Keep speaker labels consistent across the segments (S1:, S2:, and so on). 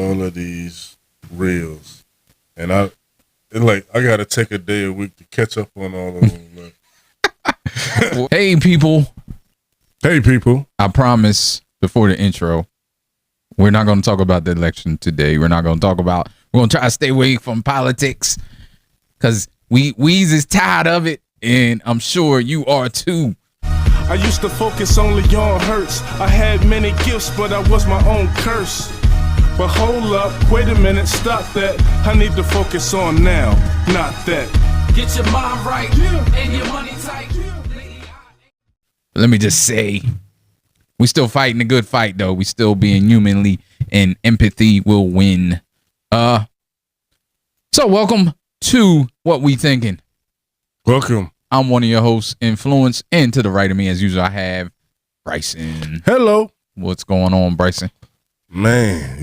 S1: all of these reels, and I gotta take a day a week to catch up on all of them.
S2: Hey people. I promise before the intro, we're not going to talk about the election today. We're going to try to stay away from politics because Weez is tired of it, and I'm sure you are too.
S3: I used to focus only on hurts. I had many gifts, but I was my own curse. But hold up, wait a minute, stop that. I need to focus on now, not that.
S4: Get your mind right and your money tight.
S2: Let me just say, we still fighting a good fight, though. We still being humanly, and empathy will win. So welcome to What We Thinking.
S1: Welcome.
S2: I'm one of your hosts, Influence, and to the right of me, as usual, I have Bryson.
S1: Hello.
S2: What's going on, Bryson?
S1: Man,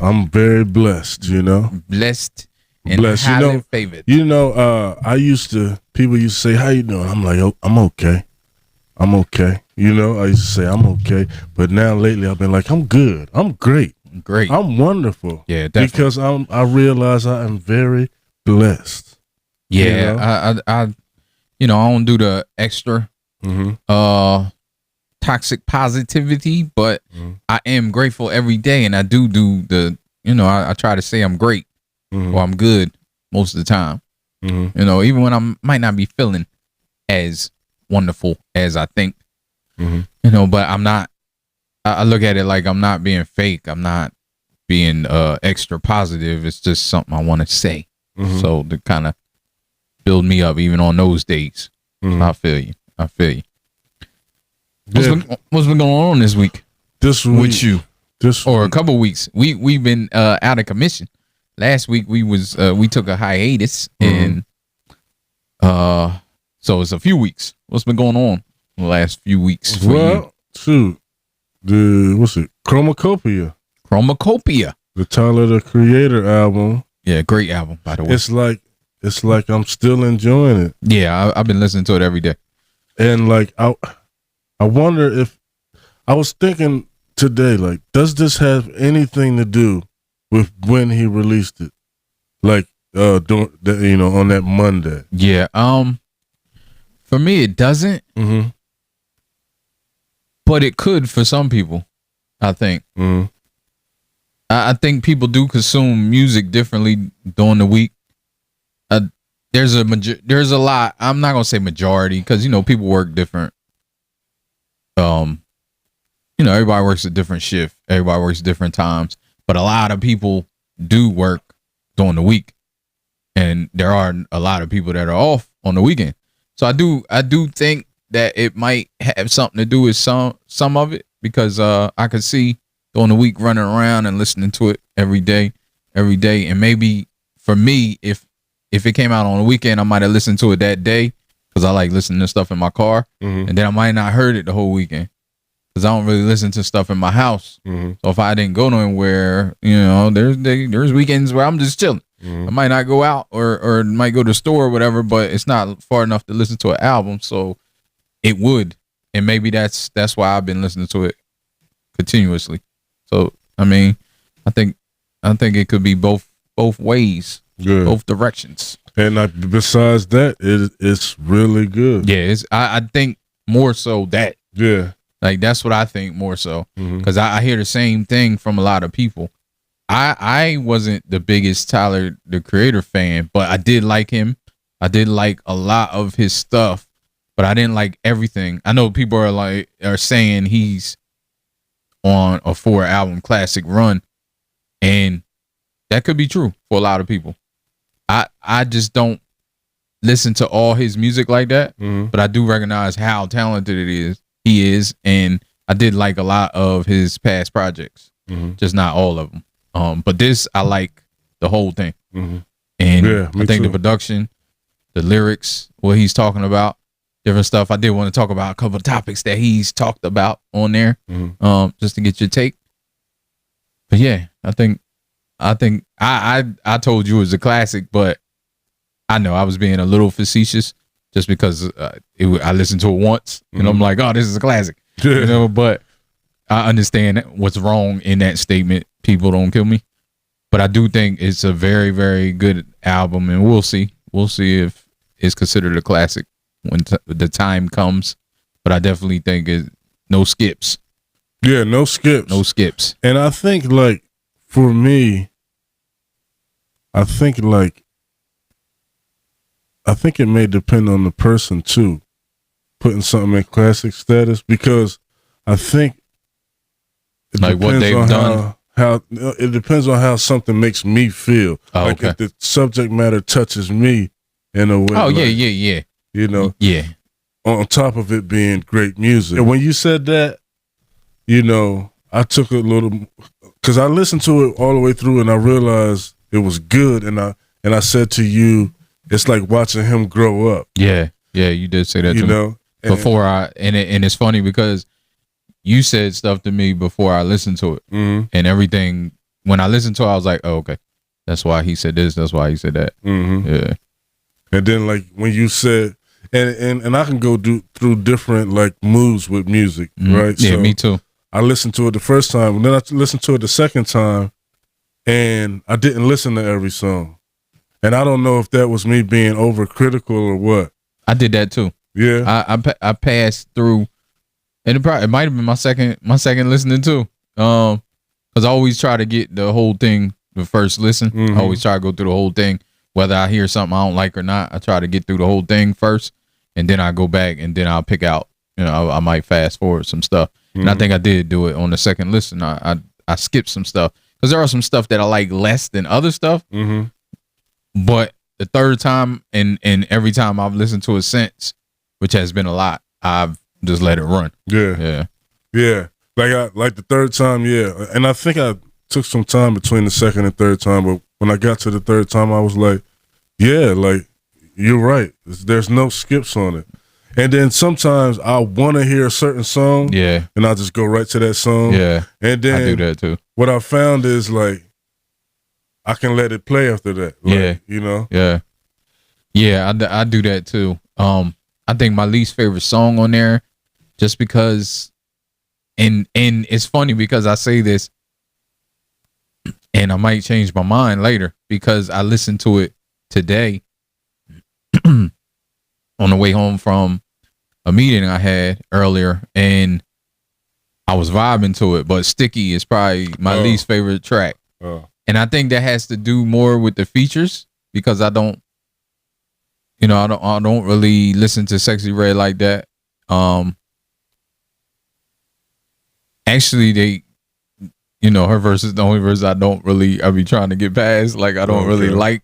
S1: I'm very blessed,
S2: Blessed and highly favored.
S1: People used to say, how you doing? I'm like, oh, I'm okay. I used to say I'm okay. But now lately I've been like, I'm good. I'm great. I'm wonderful.
S2: Yeah, definitely.
S1: Because I realize I am very blessed.
S2: Yeah, I don't do the extra toxic positivity, but I am grateful every day, and I do the I try to say I'm great or I'm good most of the time. Even when I might not be feeling as wonderful as I think, but I'm not. I look at it like I'm not being fake. I'm not being extra positive. It's just something I want to say. So to kind of build me up even on those days. I feel you. What's been going on this week? With you? Or a couple weeks. We've been out of commission. Last week we took a hiatus, and so it's a few weeks. What's been going on the last few weeks?
S1: Well, shoot, what's it? CHROMAKOPIA.
S2: The
S1: Tyler the Creator album.
S2: Yeah, great album, by the way.
S1: It's like I'm still enjoying it.
S2: Yeah, I've been listening to it every day.
S1: And like I wonder if I was thinking today, like, does this have anything to do with when he released it? Like on that Monday.
S2: Yeah. For me it doesn't. But it could for some people, I think. I think people do consume music differently during the week. There's a lot. I'm not gonna say majority because people work different. Everybody works a different shift. Everybody works different times. But a lot of people do work during the week, and there are a lot of people that are off on the weekend. So I do think that it might have something to do with some of it, because I could see during the week running around and listening to it every day, and maybe for me, if it came out on the weekend, I might have listened to it that day because I like listening to stuff in my car, and then I might not heard it the whole weekend because I don't really listen to stuff in my house. So if I didn't go nowhere, there's weekends where I'm just chilling. I might not go out or might go to the store or whatever, but it's not far enough to listen to an album, so it would, and maybe that's why I've been listening to it continuously. So I mean, I think it could be both ways. Good. Both directions.
S1: And besides that, it's really good.
S2: Yeah, I think more so that.
S1: Yeah.
S2: Like, that's what I think more so. Because I hear the same thing from a lot of people. I wasn't the biggest Tyler, the Creator fan, but I did like him. I did like a lot of his stuff, but I didn't like everything. I know people are saying he's on a 4-album classic run, and that could be true for a lot of people. I just don't listen to all his music like that, but I do recognize how talented he is, and I did like a lot of his past projects, just not all of them. But this, I like the whole thing, and I think the production, the lyrics, what he's talking about, different stuff. I did want to talk about a couple of topics that he's talked about on there, just to get your take. But yeah, I think I told you it was a classic, but I know I was being a little facetious just because I listened to it once and I'm like, oh, this is a classic, but I understand what's wrong in that statement. People don't kill me. But I do think it's a very, very good album, and we'll see if it's considered a classic when the time comes. But I definitely think no skips.
S1: Yeah, no skips.
S2: No skips.
S1: And I think, like, for me, I think it may depend on the person too, putting something in classic status, because I think it
S2: like what they've done.
S1: How it depends on how something makes me feel.
S2: Oh,
S1: like
S2: okay.
S1: if the subject matter touches me in a way.
S2: Oh,
S1: like,
S2: yeah.
S1: You know.
S2: Yeah.
S1: On top of it being great music. And when you said that, you know, I took a little, because I listened to it all the way through and I realized it was good. And I said to you, it's like watching him grow up.
S2: Yeah, you did say that to me. Before and it's funny because you said stuff to me before I listened to it.
S1: Mm-hmm.
S2: And everything, when I listened to it, I was like, oh, okay. That's why he said this. That's why he said that.
S1: Mm-hmm.
S2: Yeah.
S1: And then, like, when you said, and I can go through different, like, moods with music, right?
S2: Yeah,
S1: so
S2: me too.
S1: I listened to it the first time, and then I listened to it the second time, and I didn't listen to every song. And I don't know if that was me being overcritical or what.
S2: I did that too.
S1: Yeah.
S2: I passed through, and it might have been my second listening too. Because I always try to get the whole thing the first listen.
S1: Mm-hmm.
S2: I always try to go through the whole thing, whether I hear something I don't like or not. I try to get through the whole thing first, and then I go back and then I'll pick out. You know, I might fast forward some stuff, and I think I did do it on the second listen. I skipped some stuff because there are some stuff that I like less than other stuff.
S1: Mm-hmm.
S2: But the third time and every time I've listened to it since, which has been a lot, I've just let it run.
S1: Yeah. Like the third time, yeah. And I think I took some time between the second and third time, but when I got to the third time, I was like, yeah, like, you're right. There's no skips on it. And then sometimes I want to hear a certain song,
S2: Yeah.
S1: and I'll just go right to that song.
S2: Yeah.
S1: And then
S2: I do that too.
S1: What I found is, like, I can let it play after that. Like,
S2: Yeah.
S1: You know?
S2: Yeah, I do that too. I think my least favorite song on there, just because, and it's funny because I say this, and I might change my mind later because I listened to it today on the way home from a meeting I had earlier, and I was vibing to it. But Sticky is probably my least favorite track, and I think that has to do more with the features because I don't really listen to Sexy Red like that. Actually, they, her verse is the only verse I be trying to get past. Like, I don't really like.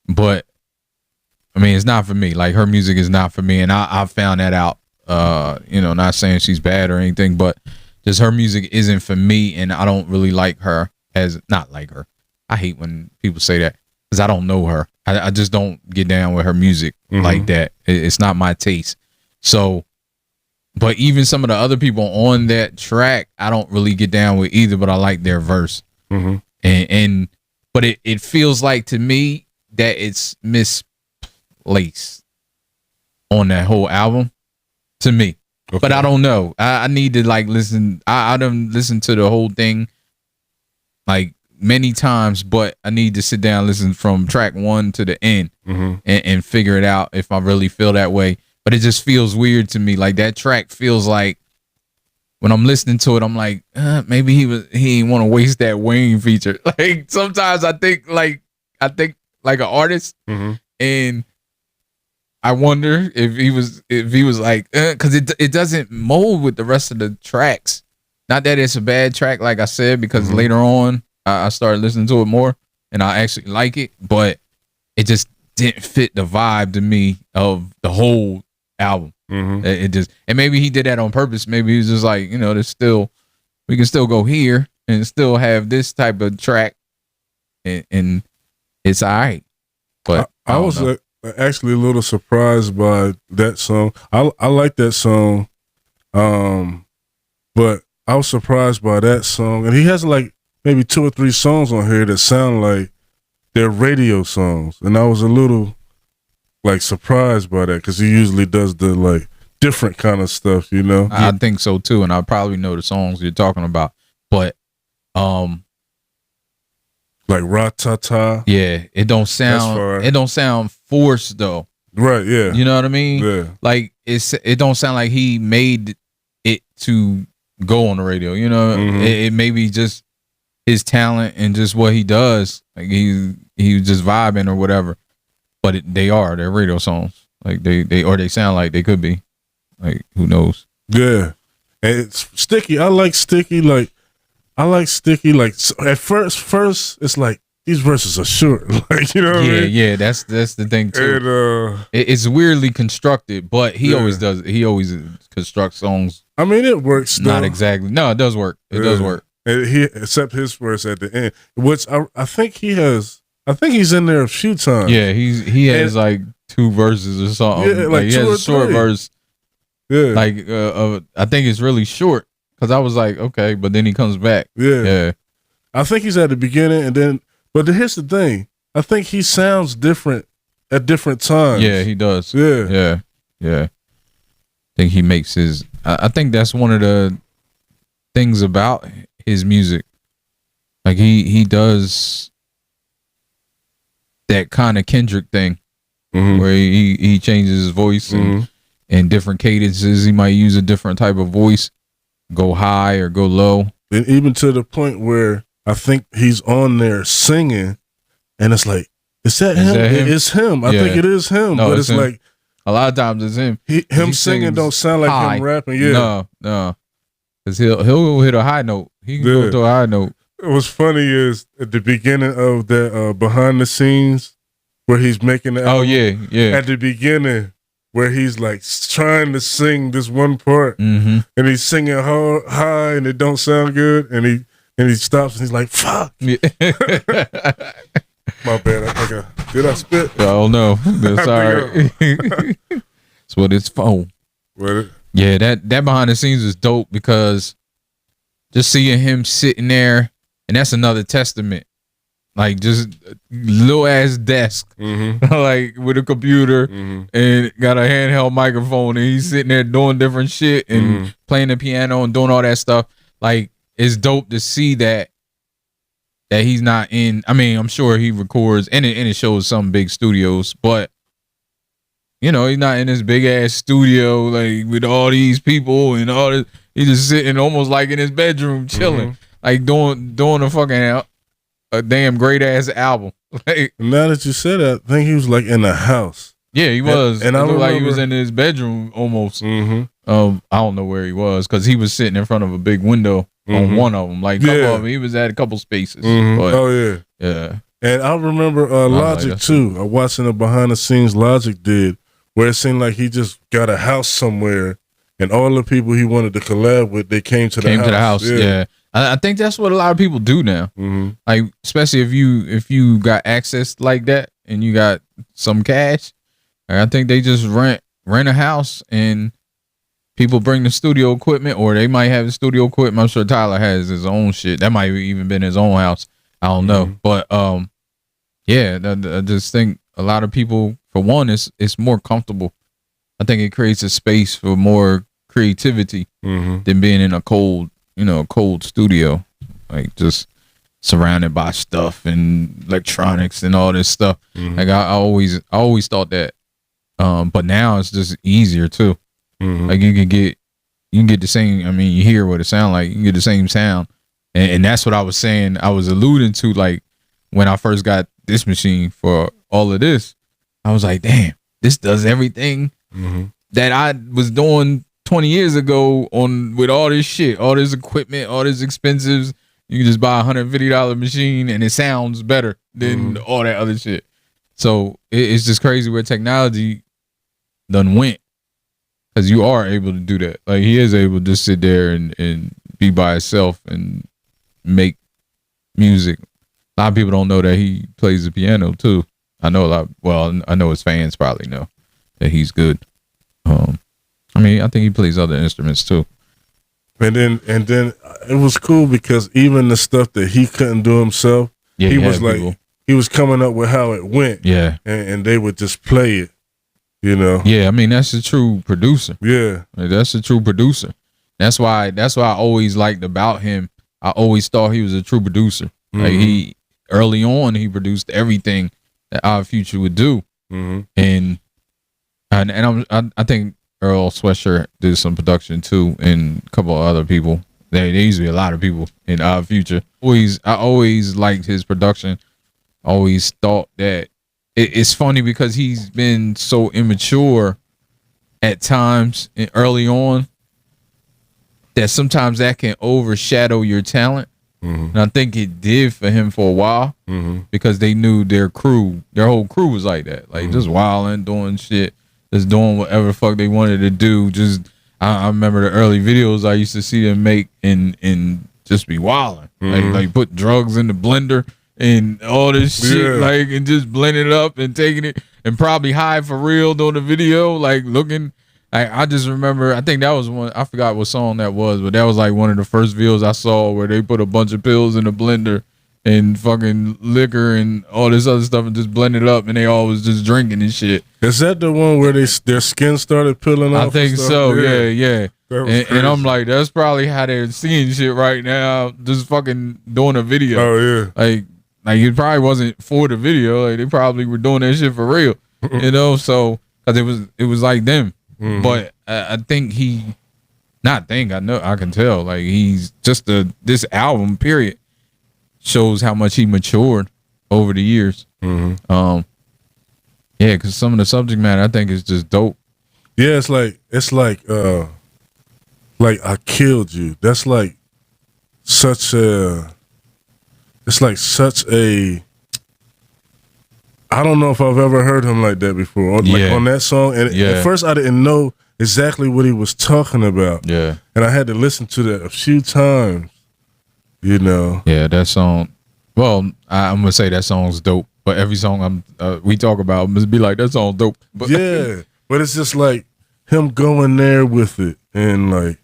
S2: But I mean, it's not for me. Like, her music is not for me, and I found that out. Not saying she's bad or anything, but just her music isn't for me, and I don't really like her not like her. I hate when people say that because I don't know her. I just don't get down with her music like that. It's not my taste. So, but even some of the other people on that track, I don't really get down with either, but I like their verse. But it feels like to me that it's misplaced on that whole album to me. Okay. But I don't know. I need to like listen. I done listened to the whole thing like many times, but I need to sit down and listen from track 1 to the end and figure it out if I really feel that way. But it just feels weird to me. Like, that track feels like when I'm listening to it, I'm like, maybe he didn't want to waste that Wayne feature. Like, sometimes I think like an artist, and I wonder if he was like, because it doesn't mold with the rest of the tracks. Not that it's a bad track, like I said, because later on I started listening to it more and I actually like it, but it just didn't fit the vibe to me of the whole album. It just, and maybe he did that on purpose. Maybe he was just like, we can still go here and still have this type of track, and it's all right. But
S1: I was actually a little surprised by that song. I like that song, but I was surprised by that song. And he has like maybe 2 or 3 songs on here that sound like they're radio songs, and I was a little like surprised by that because he usually does the like different kind of stuff,
S2: I think so too, and I probably know the songs you're talking about. But
S1: Like Ratata.
S2: Yeah, it don't sound forced though.
S1: Right, yeah.
S2: You know what I mean?
S1: Yeah.
S2: Like it don't sound like he made it to go on the radio. You know, it may be just his talent and just what he does. Like he was just vibing or whatever. But they're radio songs. Like they sound like they could be. Like who knows?
S1: Yeah. And it's Sticky. I like Sticky. Like at first it's like these verses are short. Like, you know what I mean?
S2: Yeah, that's the thing too.
S1: And,
S2: it's weirdly constructed, but he always does. He always constructs songs.
S1: I mean, it works.
S2: Not exactly. No, it does work. It does work.
S1: And except his verse at the end, which I think he has. I think he's in there a few times.
S2: Yeah, he has like 2 verses or something.
S1: Yeah, like
S2: he has a short
S1: 3.
S2: verse.
S1: Yeah,
S2: like I think it's really short because I was like, okay, but then he comes back.
S1: Yeah. I think he's at the beginning and then. But here's the thing. I think he sounds different at different times.
S2: Yeah, he does.
S1: Yeah.
S2: I think he makes his. I think that's one of the things about his music. Like he does that kind of Kendrick thing where he changes his voice and different cadences. He might use a different type of voice, go high or go low.
S1: And even to the point where I think he's on there singing, and it's like, is that him? It's him. I think it is him.
S2: No,
S1: but it's
S2: him.
S1: like
S2: a lot of times it's him.
S1: Him singing don't sound like
S2: high.
S1: him rapping. Yeah,
S2: no, because he'll hit a high note. He can go to a high note.
S1: What's funny is at the beginning of that behind the scenes where he's making the album, at the beginning where he's like trying to sing this one part and he's singing high and it don't sound good and he stops and he's like, fuck.
S2: Yeah.
S1: My bad. I think did I spit?
S2: Oh no. That's all right. That's what it's for. Yeah, that behind the scenes is dope because just seeing him sitting there, and that's another testament. Like just little ass desk, like with a computer and got a handheld microphone, and he's sitting there doing different shit and playing the piano and doing all that stuff. Like it's dope to see that he's not in. I mean, I'm sure he records and it shows some big studios, but you know, he's not in this big ass studio like with all these people and all this. He's just sitting almost like in his bedroom chilling, like doing a fucking a damn great ass album. Like,
S1: now that you said that, I think he was like in a house.
S2: Yeah, he was.
S1: And
S2: it
S1: I
S2: looked
S1: remember,
S2: like he was in his bedroom almost. I don't know where he was because he was sitting in front of a big window on one of them. Like a couple of them, he was at a couple spaces. But, yeah.
S1: And I remember Logic
S2: like,
S1: too. Watching the behind the scenes Logic did, where it seemed like he just got a house somewhere, and all the people he wanted to collab with, they came to the house.
S2: Yeah. I think that's what a lot of people do now. Like especially if you got access like that and you got some cash, I think they just rent a house and people bring the studio equipment, or they might have the studio equipment. I'm sure Tyler has his own shit. That might have even been his own house. I don't know, but yeah, I just think a lot of people, for one, it's more comfortable. I think it creates a space for more creativity than being in a cold studio, like just surrounded by stuff and electronics and all this stuff. Like I always thought that, but now it's just easier too. Like you can get the same. I mean, you hear what it sound like. You can get the same sound, and that's what I was saying. I was alluding to, like when I first got this machine for all of this, I was like, damn, this does everything that I was doing 20 years ago with all this shit, all this equipment, all this expensives. You can just buy $150 machine and it sounds better than all that other shit. So it's just crazy where technology done went, because you are able to do that. Like he is able to just sit there and be by himself and make music. A lot of people don't know that he plays the piano too. I know I know his fans probably know that he's good. I mean, I think he plays other instruments too. And then it was cool because even the stuff that he couldn't do himself, he was like people. He was coming up with how it went. Yeah. And they would just play it, you know. Yeah, I mean that's a true producer. Yeah. Like, that's a true producer. That's why I always liked about him. I always thought he was a true producer. Like early on he produced everything that Our Future would do. And I think Earl Sweatshirt did some production too, and a couple of other people. There used to be a lot of people in Our Future. I always liked his production. Always thought that it's funny because he's been so immature at times and early on that sometimes that can overshadow your talent. And I think it did for him for a while because they knew their whole crew was like that, like just wilding, doing shit, just doing whatever the fuck they wanted to do. Just I remember the early videos I used to see them make and just be wilding, like put drugs in the blender and all this shit, like, and just blend it up and taking it and probably high for real doing the video, like looking. I just remember, I think that was one, I forgot what song that was, but that was like one of the first videos I saw where they put a bunch of pills in a blender and fucking liquor and all this other stuff and just blend it up and they all was just drinking and shit.
S1: Is that the one where their skin started peeling off?
S2: I think so, yeah. And I'm like, that's probably how they're seeing shit right now, just fucking doing a video.
S1: Oh, yeah.
S2: Like it probably wasn't for the video, like they probably were doing that shit for real, you know, so, cause it was like them. But I think I know, I can tell, like he's just this album period shows how much he matured over the years. Yeah, because some of the subject matter I think is just dope.
S1: Yeah, it's like I Killed You. That's like such a I don't know if I've ever heard him like that before. Like on that song. And at first I didn't know exactly what he was talking about. Yeah. And I had to listen to that a few times, you know.
S2: Yeah, that song. Well, I'm gonna say that song's dope. But every song we talk about must be like, that song's dope. But
S1: yeah. But it's just like him going there with it. And like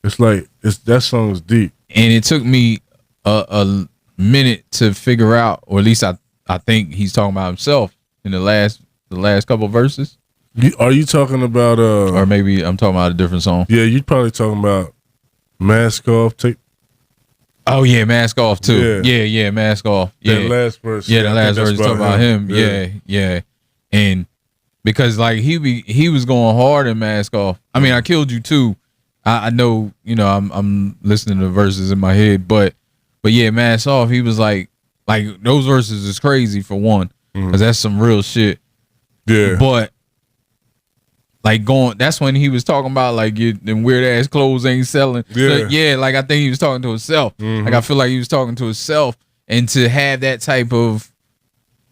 S1: that song is deep. And
S2: it took me a minute to figure out, or at least I think he's talking about himself in the last couple of verses.
S1: Are you talking about
S2: or maybe I'm talking about a different song?
S1: Yeah, you're probably talking about Mask Off.
S2: Oh yeah, Mask Off too. Yeah, Mask Off. Yeah,
S1: that last verse.
S2: Yeah, the last verse is talking about him. Yeah. And because like he was going hard in Mask Off. I mean, I Killed You too. I know, you know, I'm listening to the verses in my head, but yeah, Mask Off, he was like those verses is crazy for one, because that's some real shit.
S1: Yeah.
S2: But like that's when he was talking about like them weird ass clothes ain't selling. Yeah. Like I think he was talking to himself. Like I feel like he was talking to himself, and to have that type of,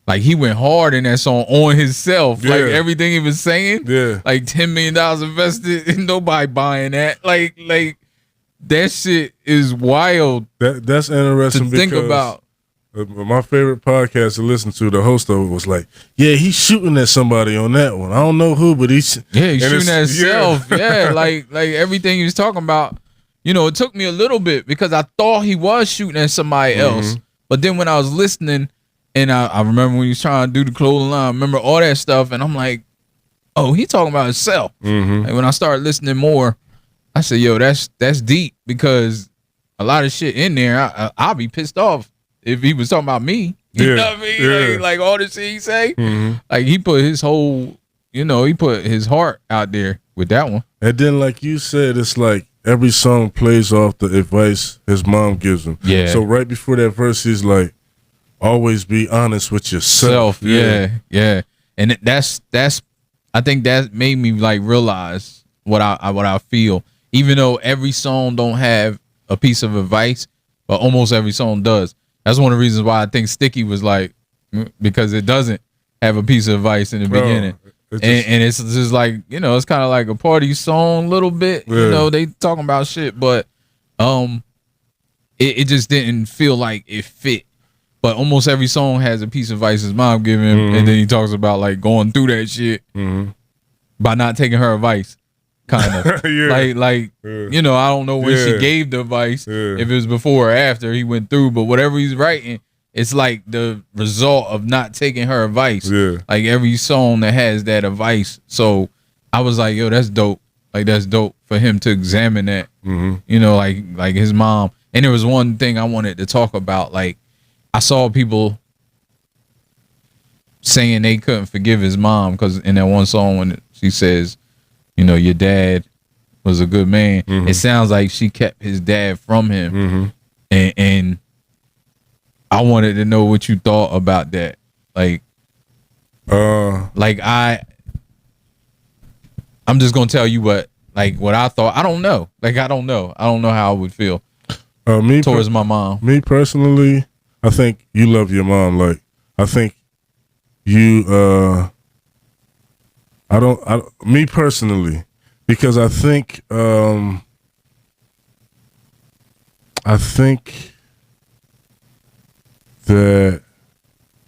S2: like he went hard in that song on himself. Like everything he was saying. Yeah. Like $10 million invested and nobody buying that. Like that shit is wild.
S1: That's interesting
S2: to think about.
S1: My favorite podcast to listen to, the host of it was like, yeah, he's shooting at somebody on that one. I don't know who, but he's
S2: shooting at himself. Yeah, like everything he was talking about. You know, it took me a little bit because I thought he was shooting at somebody else. But then when I was listening, and I remember when he was trying to do the clothing line, I remember all that stuff, and I'm like, oh, he talking about himself. Like when I started listening more, I said, yo, that's deep, because a lot of shit in there, I'll be pissed off if he was talking about me. You know what I mean? Yeah. Like all the shit he say. Like he put his whole, you know, he put his heart out there with that one.
S1: And then like you said, it's like every song plays off the advice his mom gives him. Yeah. So right before that verse, he's like, always be honest with yourself.
S2: Yeah. And that's I think that made me like realize what I feel. Even though every song don't have a piece of advice, but almost every song does. That's one of the reasons why I think Sticky was like, because it doesn't have a piece of advice in the beginning. And it's just like, you know, it's kind of like a party song a little bit. Yeah. You know, they talking about shit, but it just didn't feel like it fit. But almost every song has a piece of advice his mom gave him, and then he talks about like going through that shit by not taking her advice. Kind of you know, I don't know when she gave the advice, if it was before or after he went through, but whatever he's writing, it's like the result of not taking her advice. Like every song that has that advice. So I was like, yo, that's dope. Like that's dope for him to examine that. You know, like his mom. And there was one thing I wanted to talk about. Like I saw people saying they couldn't forgive his mom because in that one song when she says, you know, your dad was a good man, it sounds like she kept his dad from him. And I wanted to know what you thought about that. Like I'm just gonna tell you what I thought. I don't know. I don't know how I would feel towards my mom.
S1: Me personally, I think you love your mom. Like, I think you, me personally, because I think that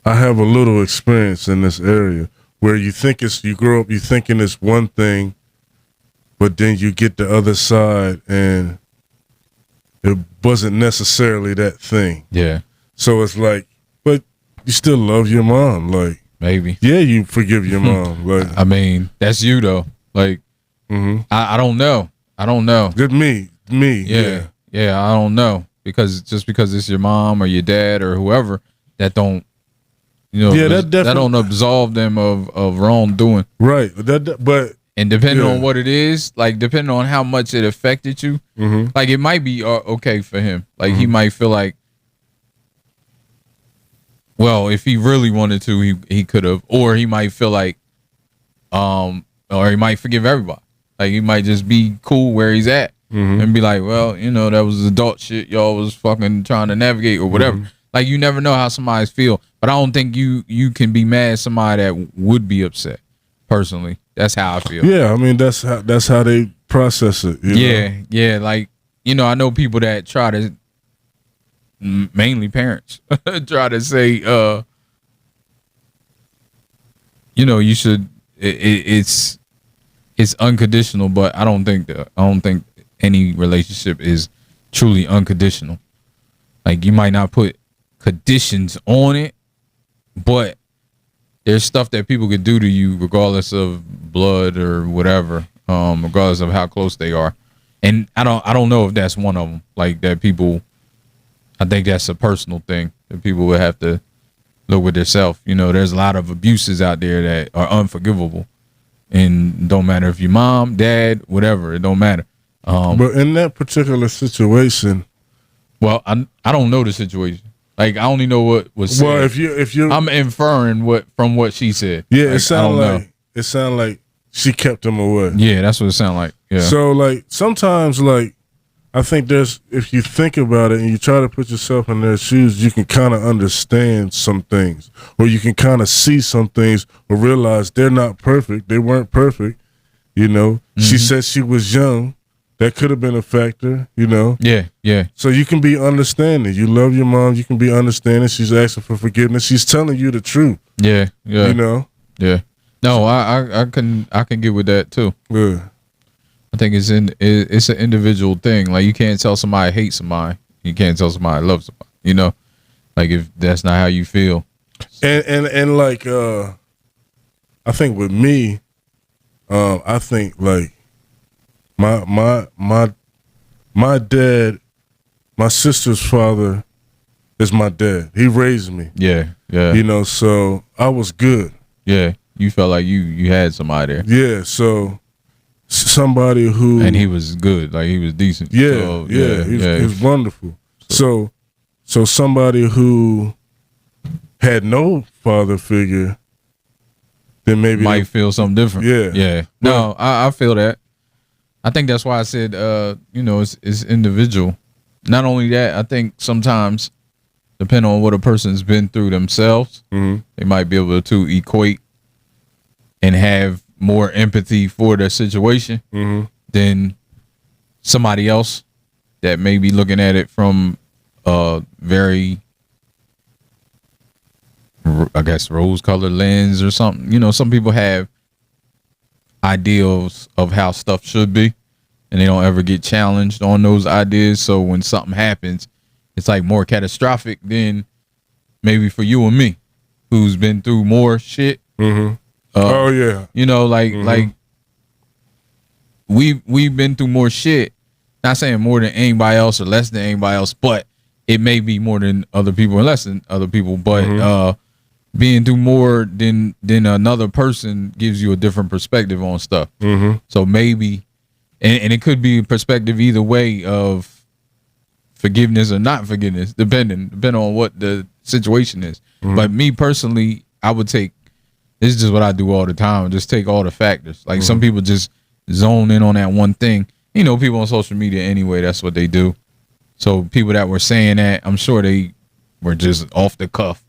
S1: I have a little experience in this area where you grow up, you thinking it's one thing, but then you get the other side and it wasn't necessarily that thing.
S2: Yeah.
S1: So it's like, but you still love your mom. Like,
S2: maybe.
S1: Yeah, you forgive your mom. Like,
S2: I mean, that's you though. Like, I don't know.
S1: Just me. Yeah.
S2: Yeah, I don't know. Because just because it's your mom or your dad or whoever, that don't, you know, that don't absolve them of wrongdoing.
S1: Right. But
S2: and depending on what it is, like depending on how much it affected you, like it might be okay for him. Like he might feel like, well, if he really wanted to, he could have, or he might feel like, or he might forgive everybody. Like he might just be cool where he's at and be like, well, you know, that was adult shit y'all was fucking trying to navigate or whatever. Like you never know how somebody's feel, but I don't think you can be mad at somebody that would be upset. Personally, that's how I feel.
S1: Yeah, I mean that's how they process it. You know?
S2: Yeah. Like, you know, I know people that try to, mainly parents, try to say, you know, you should. It's unconditional, but I don't think any relationship is truly unconditional. Like you might not put conditions on it, but there's stuff that people could do to you regardless of blood or whatever, regardless of how close they are. And I don't know if that's one of them. Like that people, I think that's a personal thing that people would have to look with themselves. You know, there's a lot of abuses out there that are unforgivable, and don't matter if your mom, dad, whatever, it don't matter.
S1: But in that particular situation,
S2: well, I don't know the situation. Like I only know what was said.
S1: Well, if you,
S2: I'm inferring from what she said.
S1: Yeah,
S2: like,
S1: it sounded like she kept him away.
S2: Yeah, that's what it sounded like. Yeah.
S1: So like sometimes like I think if you think about it and you try to put yourself in their shoes, you can kind of understand some things, or you can kind of see some things, or realize they're not perfect. They weren't perfect. You know, she said she was young. That could have been a factor, you know?
S2: Yeah.
S1: So you can be understanding. You love your mom. You can be understanding. She's asking for forgiveness. She's telling you the truth.
S2: Yeah.
S1: You know?
S2: Yeah. No, I can get with that too.
S1: Yeah.
S2: I think it's an individual thing. Like you can't tell somebody hate somebody. You can't tell somebody love somebody. You know? Like if that's not how you feel.
S1: And like I think with me, I think like my dad, my sister's father is my dad. He raised me.
S2: Yeah.
S1: You know, so I was good.
S2: Yeah. You felt like you had somebody there.
S1: Yeah, so somebody who,
S2: and he was good, like he was decent.
S1: Yeah,
S2: so,
S1: he was wonderful. So somebody who had no father figure, then maybe
S2: might feel something different. Yeah. No, I feel that. I think that's why I said, you know, it's individual. Not only that, I think sometimes, depending on what a person's been through themselves, they might be able to equate and have more empathy for their situation than somebody else that may be looking at it from a very, I guess, rose-colored lens or something. You know, some people have ideals of how stuff should be, and they don't ever get challenged on those ideas. So when something happens, it's like more catastrophic than maybe for you and me, who's been through more shit.
S1: Oh yeah,
S2: you know, like we've been through more shit. Not saying more than anybody else or less than anybody else, but it may be more than other people and less than other people. But being through more than another person gives you a different perspective on stuff. So maybe, and it could be a perspective either way of forgiveness or not forgiveness, depending on what the situation is. But me personally, I would take, this is just what I do all the time, just take all the factors. Like some people just zone in on that one thing. You know, people on social media anyway, that's what they do. So people that were saying that, I'm sure they were just off the cuff.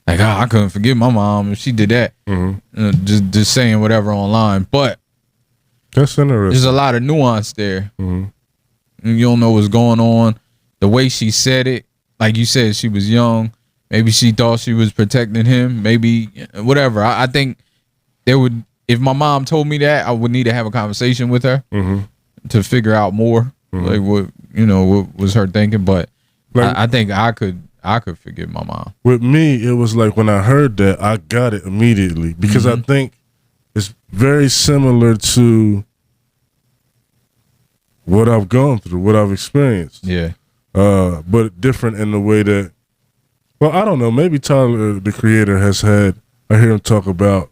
S2: Like, I couldn't forgive my mom if she did that. Just saying whatever online. But
S1: that's interesting.
S2: There's a lot of nuance there. You don't know what's going on. The way she said it, like you said, she was young. Maybe she thought she was protecting him. Maybe whatever. I think there would, if my mom told me that, I would need to have a conversation with her to figure out more, like what was her thinking. But like, I think I could forgive my mom.
S1: With me, it was like when I heard that, I got it immediately because I think it's very similar to what I've gone through, what I've experienced.
S2: Yeah.
S1: But different in the way that, well, I don't know, maybe Tyler, the creator, has had, I hear him talk about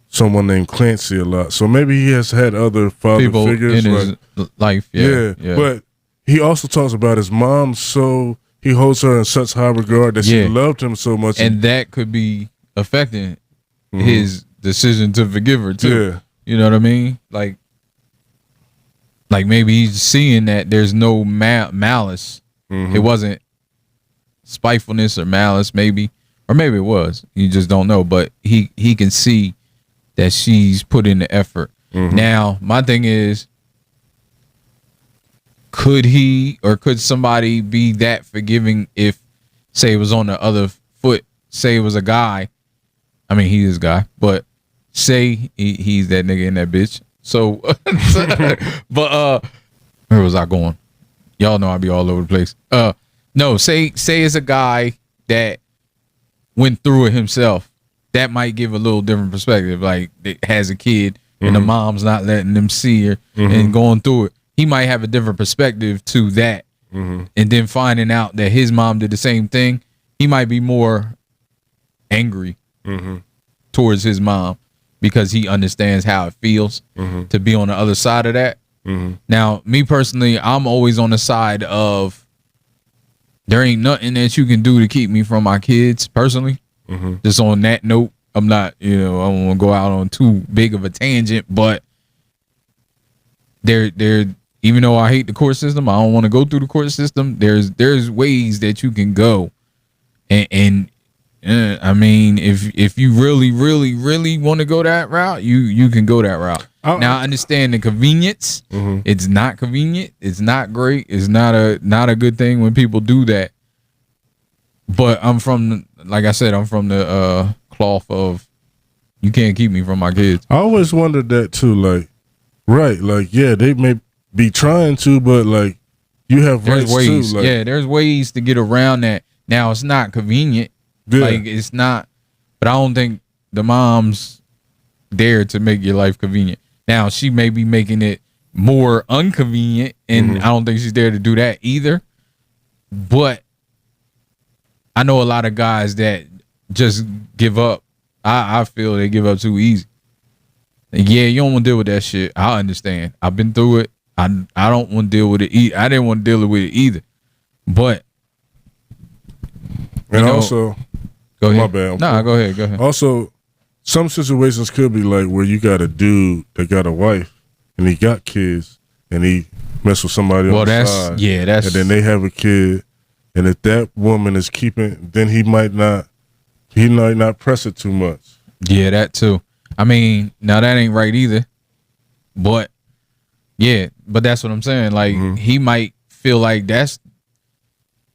S1: someone named Clancy a lot. So maybe he has had other father
S2: people
S1: figures.
S2: in his life. Yeah.
S1: But he also talks about his mom, so he holds her in such high regard that she loved him so much.
S2: And that could be affecting his decision to forgive her too.
S1: Yeah.
S2: You know what I mean? Like maybe he's seeing that there's no malice. It wasn't spitefulness or malice, maybe. Or maybe it was. You just don't know. But he can see that she's put in the effort. Now, my thing is, could he or could somebody be that forgiving if, say, it was on the other foot? Say it was a guy. I mean, he is a guy, but say he's that nigga in that bitch. So, but where was I going? Y'all know I be all over the place. No, say it's a guy that went through it himself. That might give a little different perspective. Like, it has a kid and the mom's not letting them see her and going through it. He might have a different perspective to that. And then finding out that his mom did the same thing, he might be more angry towards his mom because he understands how it feels to be on the other side of that. Now, me personally, I'm always on the side of there ain't nothing that you can do to keep me from my kids personally. Just on that note, I'm not, I don't want to go out on too big of a tangent, but there, even though I hate the court system, I don't want to go through the court system. There's ways that you can go, and I mean, if you really, really, really want to go that route, you can go that route. Now, I understand the convenience. It's not convenient. It's not great. It's not a good thing when people do that. But like I said, I'm from the cloth of you can't keep me from my kids.
S1: I always wondered that too. Like, right? Like, yeah, they may be trying to, but like, you have rights
S2: ways
S1: too. Like,
S2: there's ways to get around that. Now, it's not convenient. Like, it's not. But I don't think the mom's there to make your life convenient. Now, she may be making it more inconvenient, and I don't think she's there to do that either. But I know a lot of guys that just give up. I feel they give up too easy. And yeah, you don't want to deal with that shit. I understand. I've been through it. I don't want to deal with it. I didn't want to deal with it either. But
S1: also,
S2: go ahead.
S1: My bad.
S2: Go ahead.
S1: Also, some situations could be like where you got a dude that got a wife and he got kids and he messed with somebody on the side.
S2: That's
S1: and then they have a kid, and if that woman is keeping, then he might not press it too much.
S2: Yeah, that too. I mean, now that ain't right either. But yeah, but that's what I'm saying. Like, he might feel like that's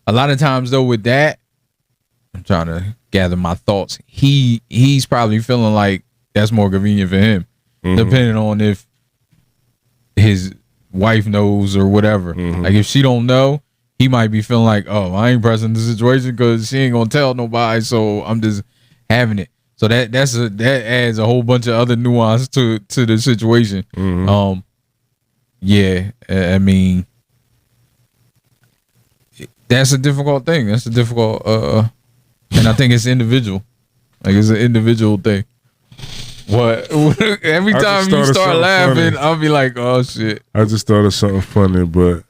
S2: a lot of times though with that. I'm trying to gather my thoughts. He's probably feeling like that's more convenient for him, depending on if his wife knows or whatever. Like, if she don't know, he might be feeling like, oh, I ain't pressing the situation because she ain't gonna tell nobody, so I'm just having it. So that adds a whole bunch of other nuance to the situation. Yeah, I mean, that's a difficult thing. That's a difficult, and I think it's individual. Like it's an individual thing. What? Every time you start laughing, I'll be like, "Oh shit!"
S1: I just thought of something funny, but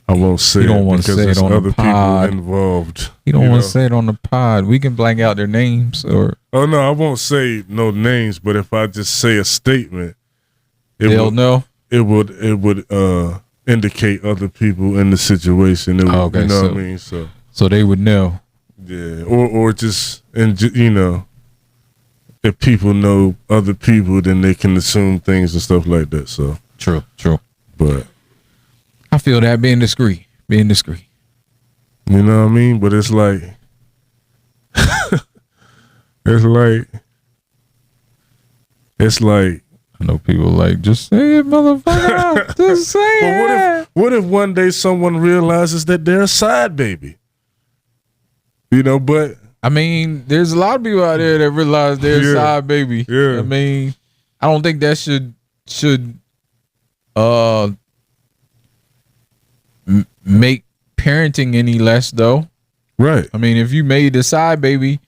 S1: I won't say
S2: You don't
S1: it
S2: want to
S1: because
S2: say it
S1: there's
S2: on
S1: other
S2: the pod.
S1: people involved.
S2: You don't want to say it on the pod. We can blank out their names or.
S1: Oh no, I won't say no names. But if I just say a statement,
S2: They'll know.
S1: It would indicate other people in the situation.
S2: Okay,
S1: you know
S2: so,
S1: what I mean?
S2: So they would know.
S1: Yeah, or just you know. If people know other people, then they can assume things and stuff like that. So
S2: True.
S1: But
S2: I feel that being discreet.
S1: You know what I mean? But it's like, it's like.
S2: I know people like, just say it, motherfucker. Just say it.
S1: What if one day someone realizes that they're a side baby? You know, but.
S2: I mean, there's a lot of people out there that realize they're a side baby.
S1: Yeah.
S2: I mean, I don't think that should make parenting any less though.
S1: Right.
S2: I mean, if you made a side baby,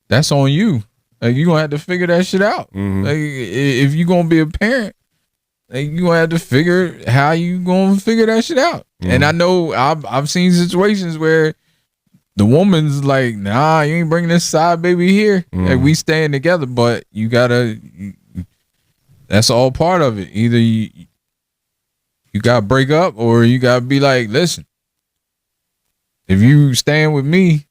S2: that's on you. Like, you're gonna have to figure that shit out.
S1: Mm-hmm.
S2: Like, if you're gonna be a parent, like, you gonna have to figure how you gonna figure that shit out.
S1: Mm-hmm.
S2: And I know I've seen situations where the woman's like, nah, you ain't bringing this side baby here.
S1: Mm.
S2: Like, we staying together, but you gotta. That's all part of it. Either you gotta break up, or you gotta be like, listen, if you staying with me,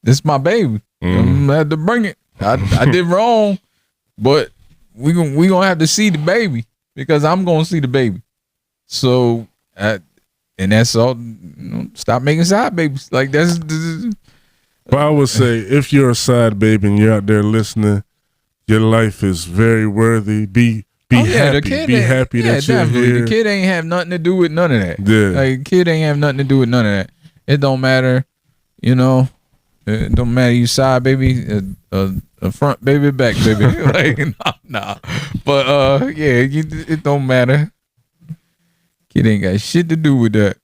S2: this is my baby. I'm gonna have to bring it. I did wrong, but we gonna have to see the baby because I'm gonna see the baby. So. And that's all. Stop making side babies. Like that's.
S1: But I would say, if you're a side baby and you're out there listening, your life is very worthy. Be happy. Be happy that you're here.
S2: The kid ain't have nothing to do with none of that.
S1: Yeah.
S2: Like, kid ain't have nothing to do with none of that. It don't matter. You know. It don't matter. You side baby, a front baby, back baby. Like nah. But yeah, it don't matter. Kid ain't got shit to do with that.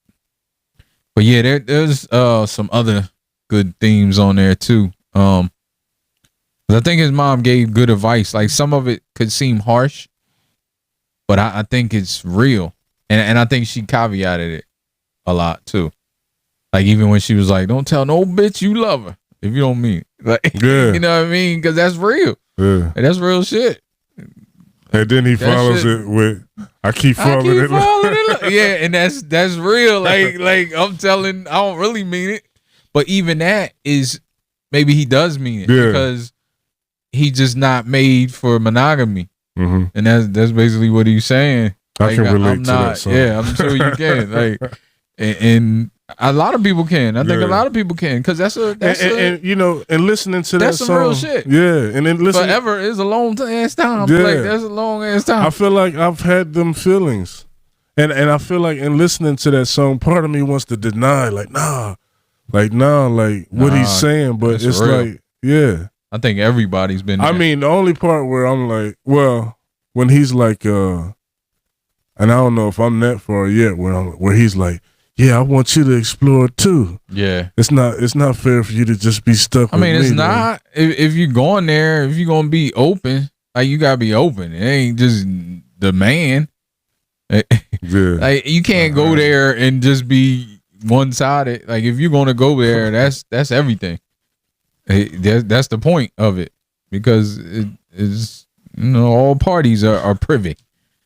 S2: But yeah, there's some other good themes on there too. 'Cause I think his mom gave good advice. Like, some of it could seem harsh, but I think it's real. And I think she caveated it a lot too. Like, even when she was like, don't tell no bitch you love her if you don't mean it. Like,
S1: Yeah.
S2: You know what I mean? Because that's real.
S1: Yeah.
S2: And that's real shit.
S1: And then he follows it with, I keep falling in love.
S2: Yeah, and that's real. Like I'm telling, I don't really mean it. But even that is, maybe he does mean it.
S1: Yeah.
S2: Because he's just not made for monogamy.
S1: Mm-hmm.
S2: And that's basically what he's saying.
S1: I can relate to that song.
S2: Yeah, I'm sure you can. Like, and a lot of people can. I think a lot of people can, because that's
S1: you know, and listening to that song,
S2: some real shit.
S1: Yeah, and then listening.
S2: Forever is a long ass time.
S1: Yeah.
S2: Like, that's a long ass time.
S1: I feel like I've had them feelings, and I feel like in listening to that song, part of me wants to deny, like what he's saying, but it's
S2: real.
S1: like, yeah.
S2: I think everybody's been there.
S1: I mean, the only part where I'm like, well, when he's like, and I don't know if I'm that far yet, where he's like, yeah, I want you to explore it too.
S2: Yeah,
S1: it's not fair for you to just be stuck.
S2: I mean,
S1: with
S2: it's
S1: me,
S2: not. If you're going there, if you're gonna be open, like, you gotta be open. It ain't just the man.
S1: Yeah,
S2: like, you can't go there and just be one sided. Like, if you're gonna go there, that's everything. That's the point of it, because it is, you know, all parties are privy.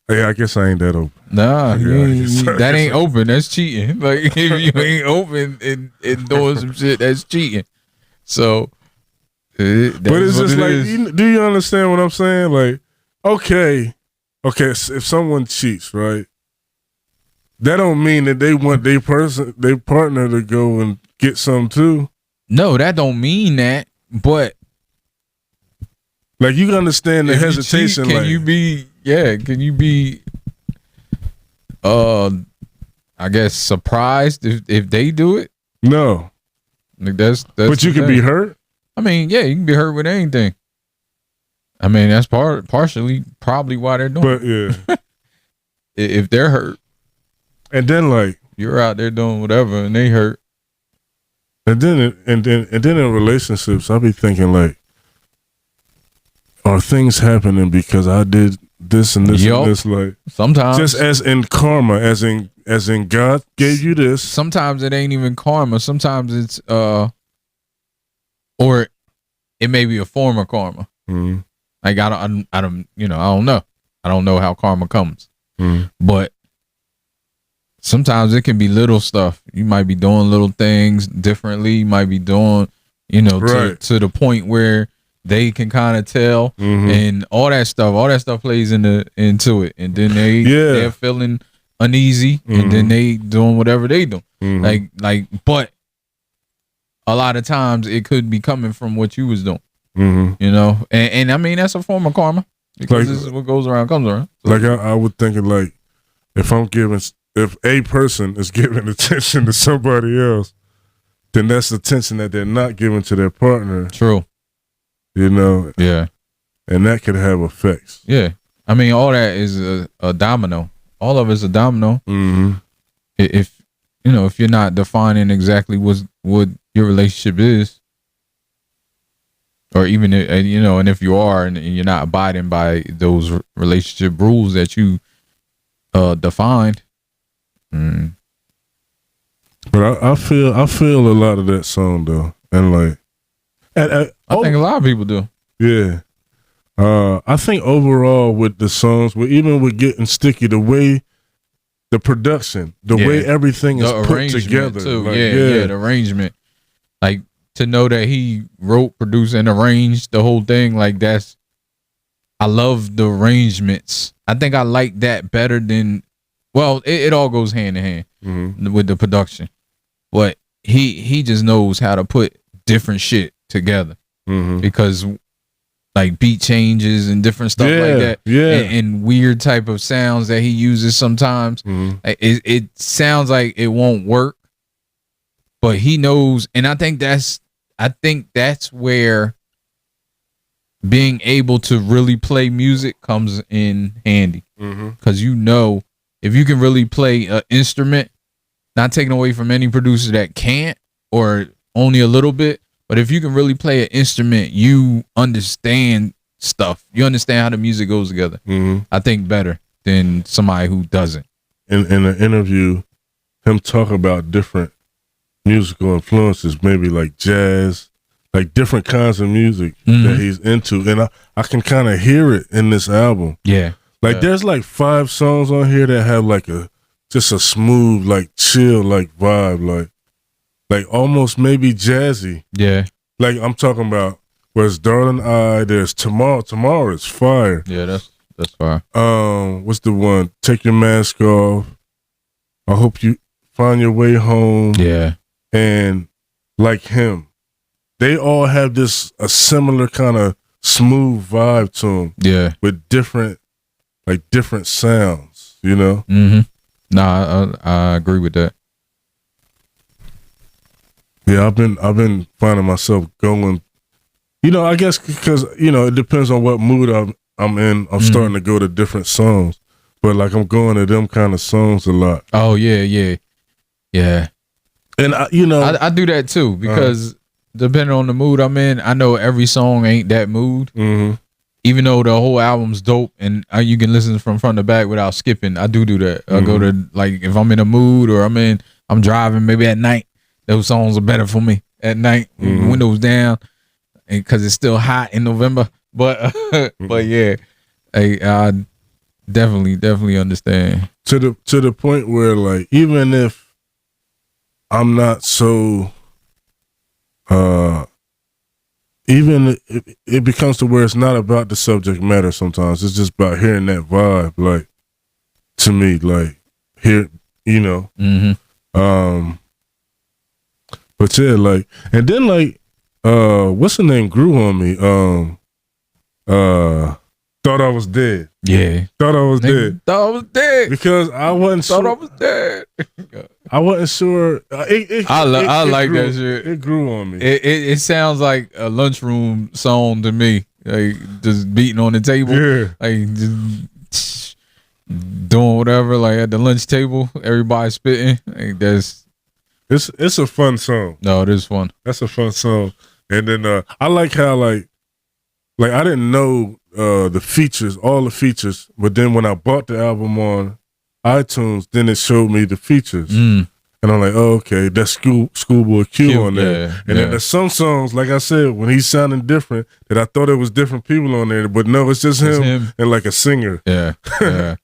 S1: Yeah, I guess I ain't that open.
S2: Nah, that ain't open. That's cheating. Like, if you ain't open and doing some shit, that's cheating. So,
S1: but it's just like, do you understand what I'm saying? Like, okay, if someone cheats, right, that don't mean that they want their partner to go and get some too.
S2: No, that don't mean that. But,
S1: like, you can understand the hesitation.
S2: Can you be? I guess surprised if they do it?
S1: No.
S2: Like, that's
S1: but you can be hurt?
S2: I mean, yeah, you can be hurt with anything. I mean, that's partially probably why they're doing it.
S1: But yeah.
S2: If they're hurt.
S1: And then, like,
S2: you're out there doing whatever and they hurt.
S1: And then in relationships, I be thinking, like, are things happening because I did this and this and this? Like
S2: sometimes,
S1: just as in karma, as in God gave you this.
S2: Sometimes it ain't even karma. Sometimes it's or it may be a form of karma.
S1: Mm-hmm.
S2: Like I don't I don't know. I don't know how karma comes, but sometimes it can be little stuff. You might be doing little things differently. You might be doing, to the point where they can kind of tell, and all that stuff plays into it, and then they're feeling uneasy, and then they doing whatever they do. But a lot of times it could be coming from what you was doing, and I mean that's a form of karma because this is what goes around comes around. So,
S1: like I would think of like if a person is giving attention to somebody else, then that's attention that they're not giving to their partner.
S2: True.
S1: Yeah. And that could have effects.
S2: Yeah. I mean, all that is a domino. All of it's a domino.
S1: Mm-hmm.
S2: If you're not defining exactly what your relationship is, or even and if you are and you're not abiding by those relationship rules that you defined.
S1: But I feel a lot of that song though, and like,
S2: I think a lot of people do.
S1: Yeah, I think overall with the songs, even with Getting Sticky, the way the production, the way everything is put together,
S2: too.
S1: Like,
S2: the arrangement, like to know that he wrote, produced, and arranged the whole thing, like that's. I love the arrangements. I think I like that better than. Well, it all goes hand in hand with the production, but he just knows how to put different shit together because like beat changes and different stuff like that, and weird type of sounds that he uses sometimes. It sounds like it won't work, but he knows, and I think that's where being able to really play music comes in handy because if you can really play an instrument, not taking away from any producer that can't or only a little bit, but if you can really play an instrument, you understand stuff. You understand how the music goes together. I think better than somebody who doesn't.
S1: In an interview, him talk about different musical influences, maybe like jazz, like different kinds of music that he's into, and I can kind of hear it in this album.
S2: Yeah.
S1: Like there's like 5 songs on here that have like just a smooth, like chill, like vibe, like almost maybe jazzy.
S2: Yeah.
S1: Like I'm talking about where's Darling I, there's Tomorrow is fire.
S2: Yeah, that's fire.
S1: What's the one? Take Your Mask Off. I Hope You Find Your Way Home.
S2: Yeah.
S1: And Like Him. They all have a similar kind of smooth vibe to them. Yeah. With different sounds,
S2: Nah, I agree with that.
S1: Yeah, I've been finding myself going, I guess because, it depends on what mood I'm in. I'm starting to go to different songs, but like I'm going to them kind of songs a lot.
S2: Oh yeah. And I do that too because depending on the mood I'm in, I know every song ain't that mood. Even though the whole album's dope and you can listen from front to back without skipping, I do that. I go to, like, if I'm in a mood or I'm driving maybe at night, those songs are better for me at night, windows down, because it's still hot in November. But but yeah, I definitely understand.
S1: To the point where, like, even if I'm not so even it becomes to where it's not about the subject matter sometimes. It's just about hearing that vibe, like, to me, like, here, but yeah, like, and then, like, what's the name grew on me? Thought I Was Dead.
S2: Yeah.
S1: Thought I Was Dead.
S2: Thought I was dead.
S1: Because I wasn't
S2: Thought
S1: sure.
S2: I was dead.
S1: I wasn't sure.
S2: I like
S1: grew,
S2: that shit.
S1: It grew on me.
S2: It sounds like a lunchroom song to me. Like just beating on the table.
S1: Yeah.
S2: Like just doing whatever, like at the lunch table, everybody spitting. Like that's
S1: it's a fun song.
S2: No, it is fun.
S1: That's a fun song. And then I like how like like I didn't know the features, all the features, but then when I bought the album on iTunes, then it showed me the features. And I'm like, oh, okay, that's Schoolboy Q on there.
S2: Yeah,
S1: and then there's some songs, like I said, when he's sounding different, that I thought it was different people on there, but no, it's just him and like a singer.
S2: Yeah, yeah.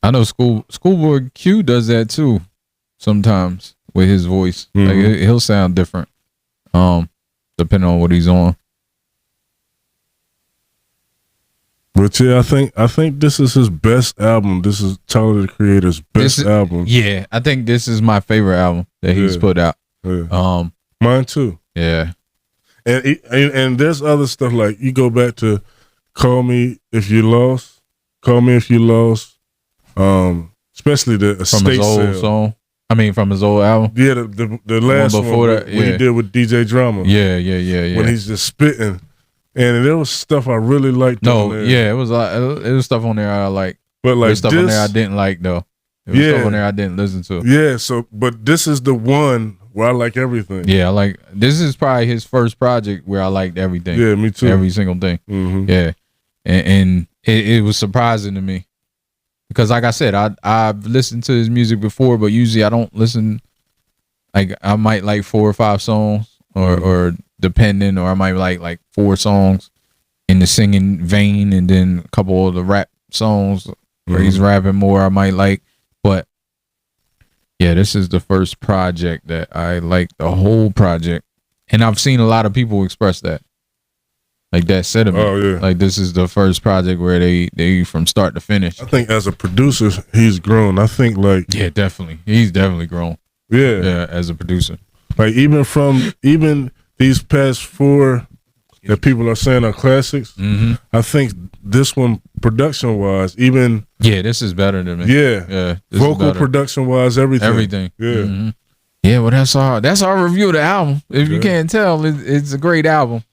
S2: I know Schoolboy Q does that too sometimes with his voice. Like he'll sound different, depending on what he's on.
S1: But yeah, I think this is his best album. This is Tyler the Creator's best album.
S2: Yeah, I think this is my favorite album that he's put out.
S1: Yeah. Mine too.
S2: Yeah.
S1: And there's other stuff like you go back to Call Me If You Lost, especially the Estate
S2: From his old
S1: Sale.
S2: song. I mean, from his old album.
S1: Yeah, the last one before that, what he did with DJ Drama.
S2: Yeah.
S1: When he's just spitting. And there was stuff I really liked on there.
S2: Yeah, it was stuff on there I like.
S1: But like
S2: stuff on there I didn't like though. There was stuff on there I didn't listen to.
S1: Yeah, but this is the one where I like everything.
S2: Yeah, this is probably his first project where I liked everything.
S1: Yeah, me too.
S2: Every single thing. Yeah. And it was surprising to me. Because like I said, I've listened to his music before, but usually I don't listen. Like I might like 4 or 5 songs or depending, or I might like 4 songs in the singing vein, and then a couple of the rap songs where he's rapping more I might like. But yeah, this is the first project that I like the whole project, and I've seen a lot of people express that, like that sentiment.
S1: Oh yeah,
S2: like this is the first project where they from start to finish.
S1: I think as a producer he's grown. I think
S2: yeah, definitely he's definitely grown. Yeah, as a producer, like
S1: even these past 4 that people are saying are classics, I think this one production wise, even
S2: this is better than me.
S1: Yeah, vocal production wise, everything. Yeah,
S2: yeah. Well, that's our review of the album. If you can't tell, it's a great album.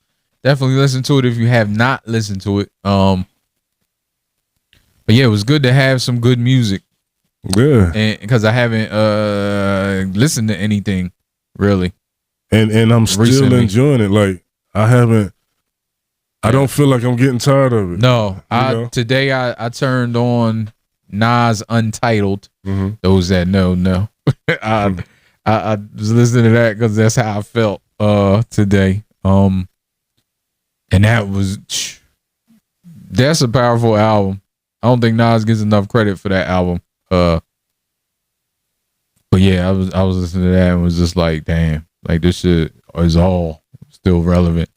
S2: Definitely listen to it if you have not listened to it. But yeah, it was good to have some good music.
S1: Yeah,
S2: and because I haven't listened to anything really.
S1: And I'm still enjoying it. Like I don't feel like I'm getting tired of it.
S2: No, today I turned on Nas Untitled. Those that know. I was listening to that because that's how I felt today. And that's a powerful album. I don't think Nas gets enough credit for that album. But yeah, I was listening to that and was just like, damn. Like this shit is all still relevant.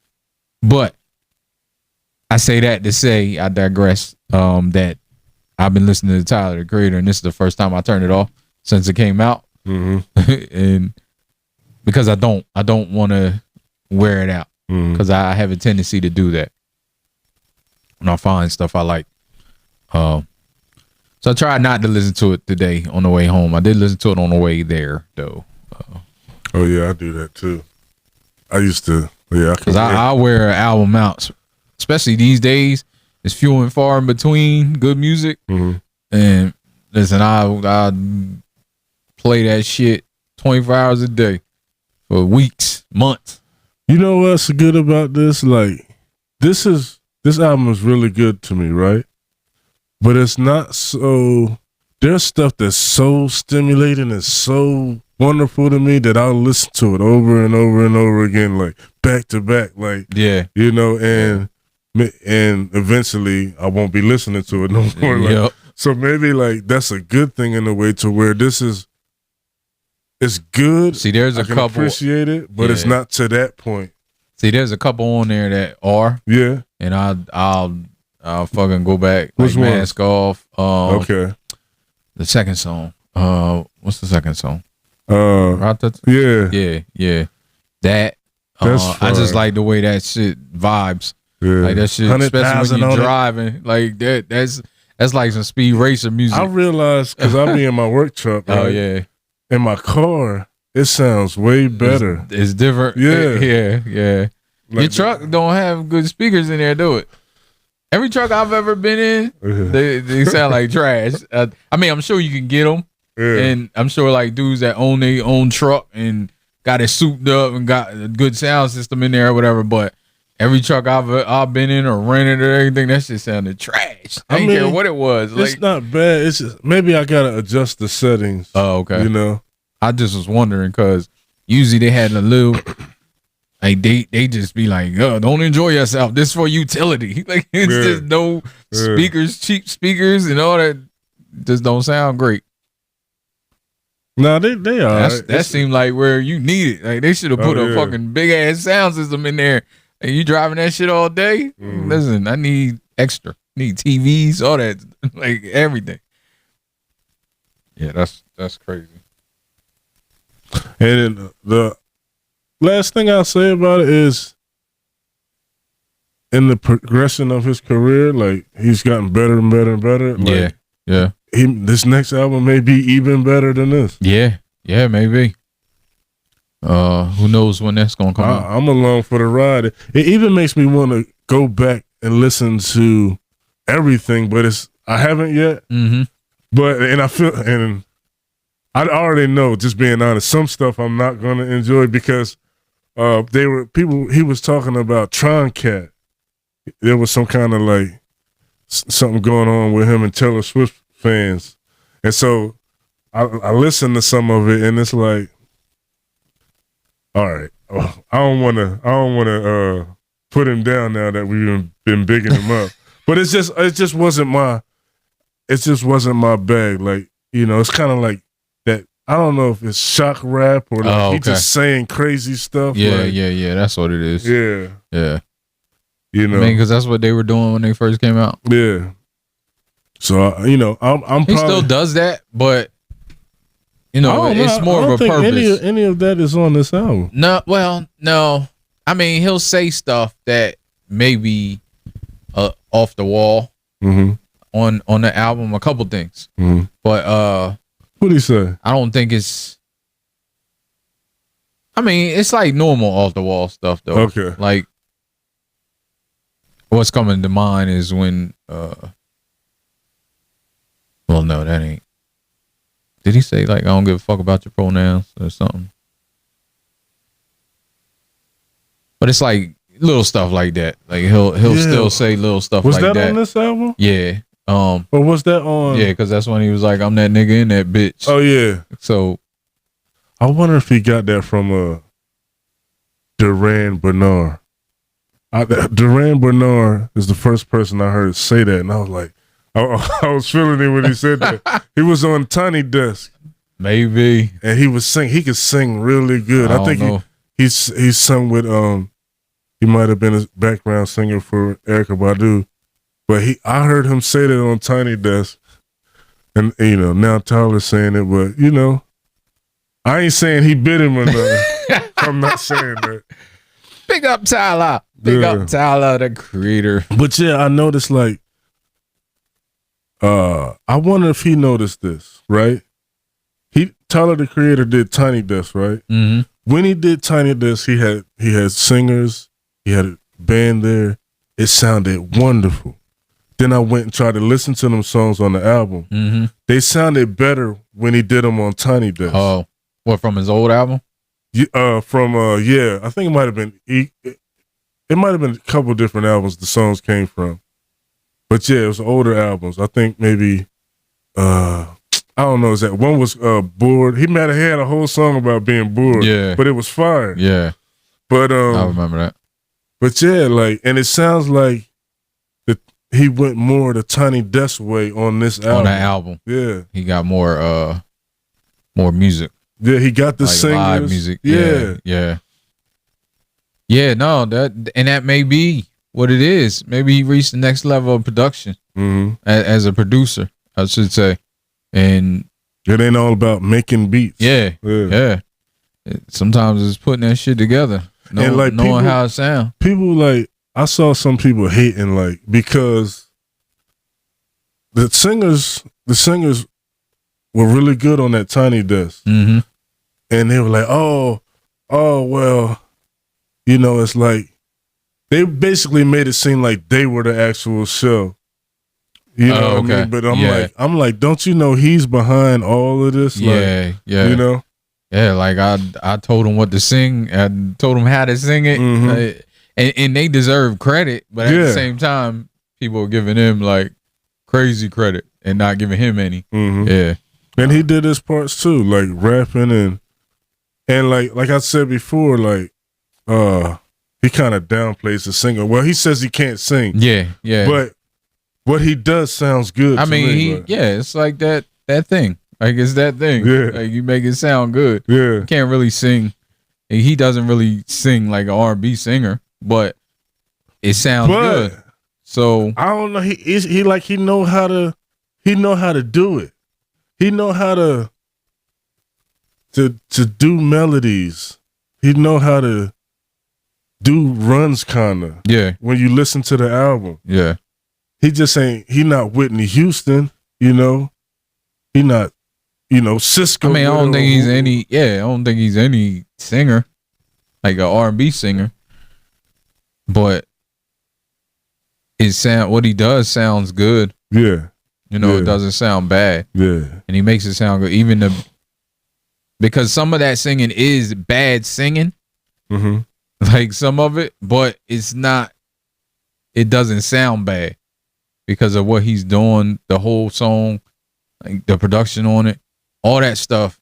S2: But I say that to say, I digress, that I've been listening to Tyler the Creator, and this is the first time I turned it off since it came out. And because I don't want to wear it out, because I have a tendency to do that when I find stuff I like. So I tried not to listen to it today on the way home. I did listen to it on the way there though.
S1: Oh yeah, I do that too. I used to,
S2: because I wear an album out, especially these days. It's few and far in between good music, and listen, I play that shit 24 hours a day for weeks, months.
S1: You know what's good about this? Like this album is really good to me, right? But it's not so. There's stuff that's so stimulating and so wonderful to me that I'll listen to it over and over and over again, like back to back, like and eventually I won't be listening to it no more. Like, so maybe like that's a good thing in a way to where it's good.
S2: See, there's
S1: I
S2: a
S1: can
S2: couple
S1: appreciate it, but it's not to that point.
S2: See, there's a couple on there that are and I'll fucking go back. Like
S1: Which one?
S2: Mask Off.
S1: Okay.
S2: The second song. What's the second song?
S1: Yeah.
S2: That I just like the way that shit vibes.
S1: Yeah.
S2: Like that shit, especially when you're driving. Like that's like some speed racer music.
S1: I realized because I be in my work truck. Right?
S2: Oh yeah.
S1: In my car, it sounds way better.
S2: It's different. Yeah. Like your truck don't have good speakers in there, do it? Every truck I've ever been in, they sound like trash. I mean, I'm sure you can get them, and I'm sure like dudes that own their own truck and got it souped up and got a good sound system in there or whatever. But every truck I've been in or rented or anything, that shit sounded trash. I didn't care what it was.
S1: It's not bad. It's just maybe I gotta adjust the settings.
S2: Oh, okay.
S1: You know,
S2: I just was wondering because usually they had a little. Like they just be like, oh, don't enjoy yourself. This for utility. Like it's just no speakers, cheap speakers, and all that. Just don't sound great.
S1: No, they are.
S2: That seemed like where you need it. Like they should have put a fucking big ass sound system in there. And you driving that shit all day? Listen, I need extra. Need TVs, all that, like everything. Yeah, that's crazy.
S1: And the last thing I'll say about it is, in the progression of his career, like he's gotten better and better and better. Like,
S2: yeah.
S1: This next album may be even better than this.
S2: Yeah, maybe. Who knows when that's gonna come out?
S1: I'm along for the ride. It even makes me want to go back and listen to everything, but I haven't yet.
S2: Mm-hmm.
S1: But I already know, just being honest, some stuff I'm not gonna enjoy because he was talking about Tron Cat. There was some kind of like something going on with him and Taylor Swift fans, and so I listened to some of it, and it's like, all right, I don't want to put him down now that we've been bigging him up, but it just wasn't my bag. Like, you know, it's kind of like that. I don't know if it's shock rap or like he just saying crazy stuff.
S2: Yeah,
S1: like,
S2: yeah. That's what it is.
S1: Yeah. You know,
S2: I mean, because that's what they were doing when they first came out.
S1: Yeah. So you know, I'm.
S2: He still does that, but you know, it's more of a purpose.
S1: Any of that is on this album.
S2: No, well, no. I mean, he'll say stuff that may be off the wall on the album. A couple things, but
S1: what do you say?
S2: I don't think it's. I mean, it's like normal off the wall stuff, though.
S1: Okay,
S2: like what's coming to mind is when. Well, no, that ain't. Did he say like I don't give a fuck about your pronouns or something? But it's like little stuff like that. Like he'll still say little stuff like that.
S1: Was that on this album?
S2: Yeah.
S1: Or was that on?
S2: Yeah, because that's when he was like, "I'm that nigga in that bitch."
S1: Oh yeah.
S2: So
S1: I wonder if he got that from Duran Bernard. Duran Bernard is the first person I heard say that, and I was like. I was feeling it when he said that. He was on Tiny Desk,
S2: maybe,
S1: and he was sing. He could sing really good. I think he's sung with he might have been a background singer for Erykah Badu, but I heard him say that on Tiny Desk, and you know now Tyler's saying it, but you know I ain't saying he bit him or nothing. I'm not saying that.
S2: Big up Tyler, up Tyler, the creator.
S1: But yeah, I noticed like. I wonder if he noticed this, right? Tyler the Creator did Tiny Desk, right?
S2: Mm-hmm.
S1: When he did Tiny Desk, he had singers, he had a band there. It sounded wonderful. Then I went and tried to listen to them songs on the album.
S2: Mm-hmm.
S1: They sounded better when he did them on Tiny Desk.
S2: Oh, what, from his old album?
S1: I think it might have been. It might have been a couple different albums the songs came from. But yeah, it was older albums. I think maybe, I don't know, is that one was Bored. He might have had a whole song about being bored.
S2: Yeah.
S1: But it was fire.
S2: Yeah.
S1: But
S2: I remember that.
S1: But yeah, like, and it sounds like that he went more the Tiny Desk way on this album.
S2: On that album.
S1: Yeah.
S2: He got more music.
S1: Yeah, he got the
S2: like
S1: singers.
S2: Live music.
S1: Yeah.
S2: Yeah. Yeah, no, that may be what it is. Maybe he reached the next level of production as a producer, I should say. And
S1: it ain't all about making beats.
S2: Yeah. Sometimes it's putting that shit together, knowing how it sounds.
S1: People like, I saw some people hating like because the singers were really good on that Tiny Desk, and they were like, oh, well, you know, it's like. They basically made it seem like they were the actual show. You know what I mean? But I'm like, don't you know he's behind all of this?
S2: Yeah.
S1: You know?
S2: Yeah, like I told him what to sing. I told him how to sing it, and they deserve credit. But at the same time, people are giving him like crazy credit and not giving him any. Yeah,
S1: and he did his parts too, like rapping and like I said before, like he kind of downplays the singer. Well, he says he can't sing.
S2: Yeah.
S1: But what he does sounds good.
S2: I mean, it's like that thing. Like it's that thing.
S1: Yeah.
S2: Like you make it sound good.
S1: Yeah.
S2: You can't really sing. He doesn't really sing like an R&B singer, but it sounds good. So
S1: I don't know. He know how to do it. He know how to do melodies. He know how to do runs kinda.
S2: Yeah.
S1: When you listen to the album.
S2: Yeah.
S1: He just ain't, he not Whitney Houston, you know. He not, Cisco.
S2: I mean, I don't think he's any singer, like an R&B singer. But what he does sounds good.
S1: Yeah.
S2: It doesn't sound bad.
S1: Yeah.
S2: And he makes it sound good. Because some of that singing is bad singing.
S1: Mm-hmm.
S2: Like some of it, but it doesn't sound bad because of what he's doing, the whole song, like the production on it, all that stuff.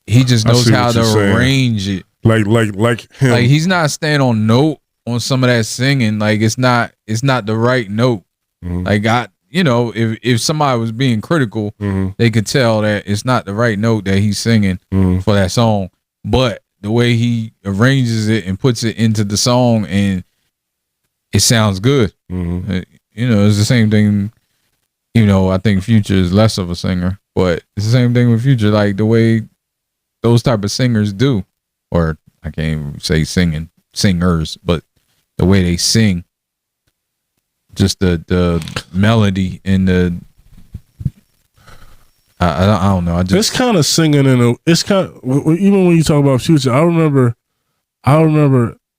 S2: He just knows how to arrange it. Like him. Like he's not staying on note on some of that singing. Like it's not the right note. Mm-hmm. Like if somebody was being critical, they could tell that it's not the right note that he's singing for that song. But the way he arranges it and puts it into the song, and it sounds good. It's the same thing. I think Future is less of a singer, but it's the same thing with Future. Like the way those type of singers do, or I can't even say singers, but the way they sing. Just the melody and the I don't know. It's
S1: kind of singing it's kind of, even when you talk about Future, I remember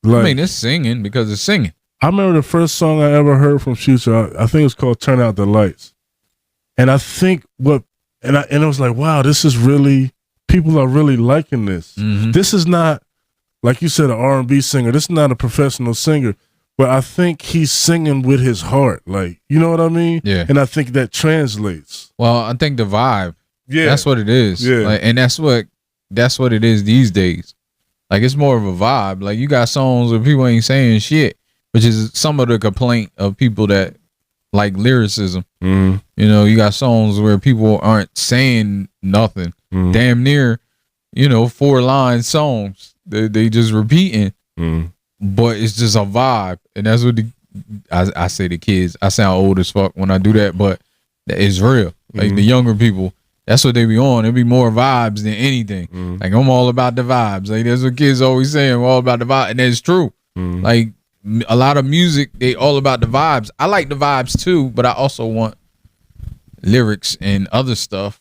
S1: like,
S2: I mean, it's singing because it's singing.
S1: I remember the first song I ever heard from Future. I think it's called "Turn Out the Lights," and I think and it was like, wow, this is really, people are really liking this. This is not, like you said, an R&B singer. This is not a professional singer. But I think he's singing with his heart, like, you know what I mean?
S2: Yeah.
S1: And I think that translates.
S2: Well, I think the vibe.
S1: Yeah.
S2: That's what it is.
S1: Yeah.
S2: Like, and that's what it is these days. Like it's more of a vibe. Like you got songs where people ain't saying shit, which is some of the complaint of people that like lyricism. You got songs where people aren't saying nothing. Damn near, 4-line songs. They just repeating. But it's just a vibe, and that's what I say to kids. I sound old as fuck when I do that, but it's real. Like the younger people, that's what they be on. It be more vibes than anything. Like I'm all about the vibes. Like that's what kids always saying. We're all about the vibe, and that's true. Like a lot of music, they all about the vibes. I like the vibes too, but I also want lyrics and other stuff.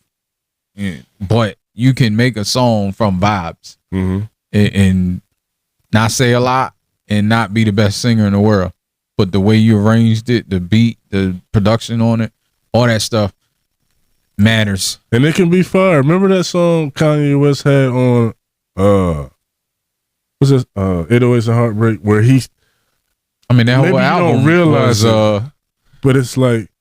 S2: But you can make a song from vibes and not say a lot. And not be the best singer in the world, but the way you arranged it, the beat, the production on it, all that stuff matters.
S1: And it can be fire. Remember that song Kanye West had on what's this? 808s and Heartbreak, where that whole album don't realize it, but it's like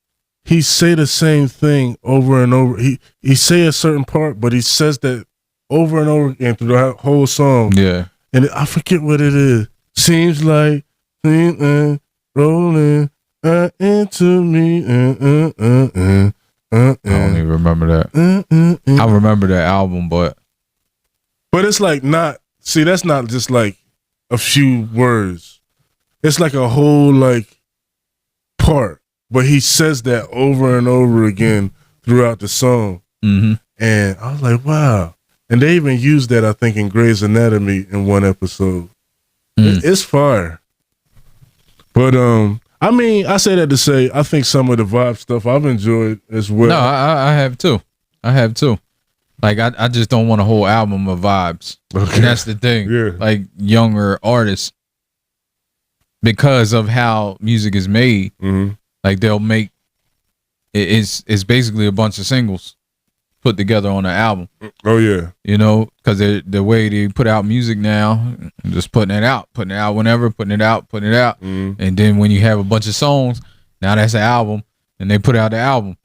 S1: he say the same thing over and over. He say a certain part, but he says that over and over again through the whole song.
S2: Yeah,
S1: and I forget what it is. Seems like rolling into me.
S2: I don't even remember that. I remember that album, but
S1: it's like not. See, that's not just like a few words. It's like a whole like part, but he says that over and over again throughout the song. And I was like, wow. And they even used that, I think, in Grey's Anatomy in one episode. It's fire. But I mean, I say that to say I think some of the vibe stuff I've enjoyed as well.
S2: No, I have too. Like I just don't want a whole album of vibes. Okay. And that's the thing.
S1: Yeah.
S2: Like younger artists, because of how music is made, like they'll make it's basically a bunch of singles. put together on an album.
S1: Oh yeah,
S2: you know, because the way they put out music now, just putting it out whenever, putting it out, and then when you have a bunch of songs, now that's an album, and they put out the album,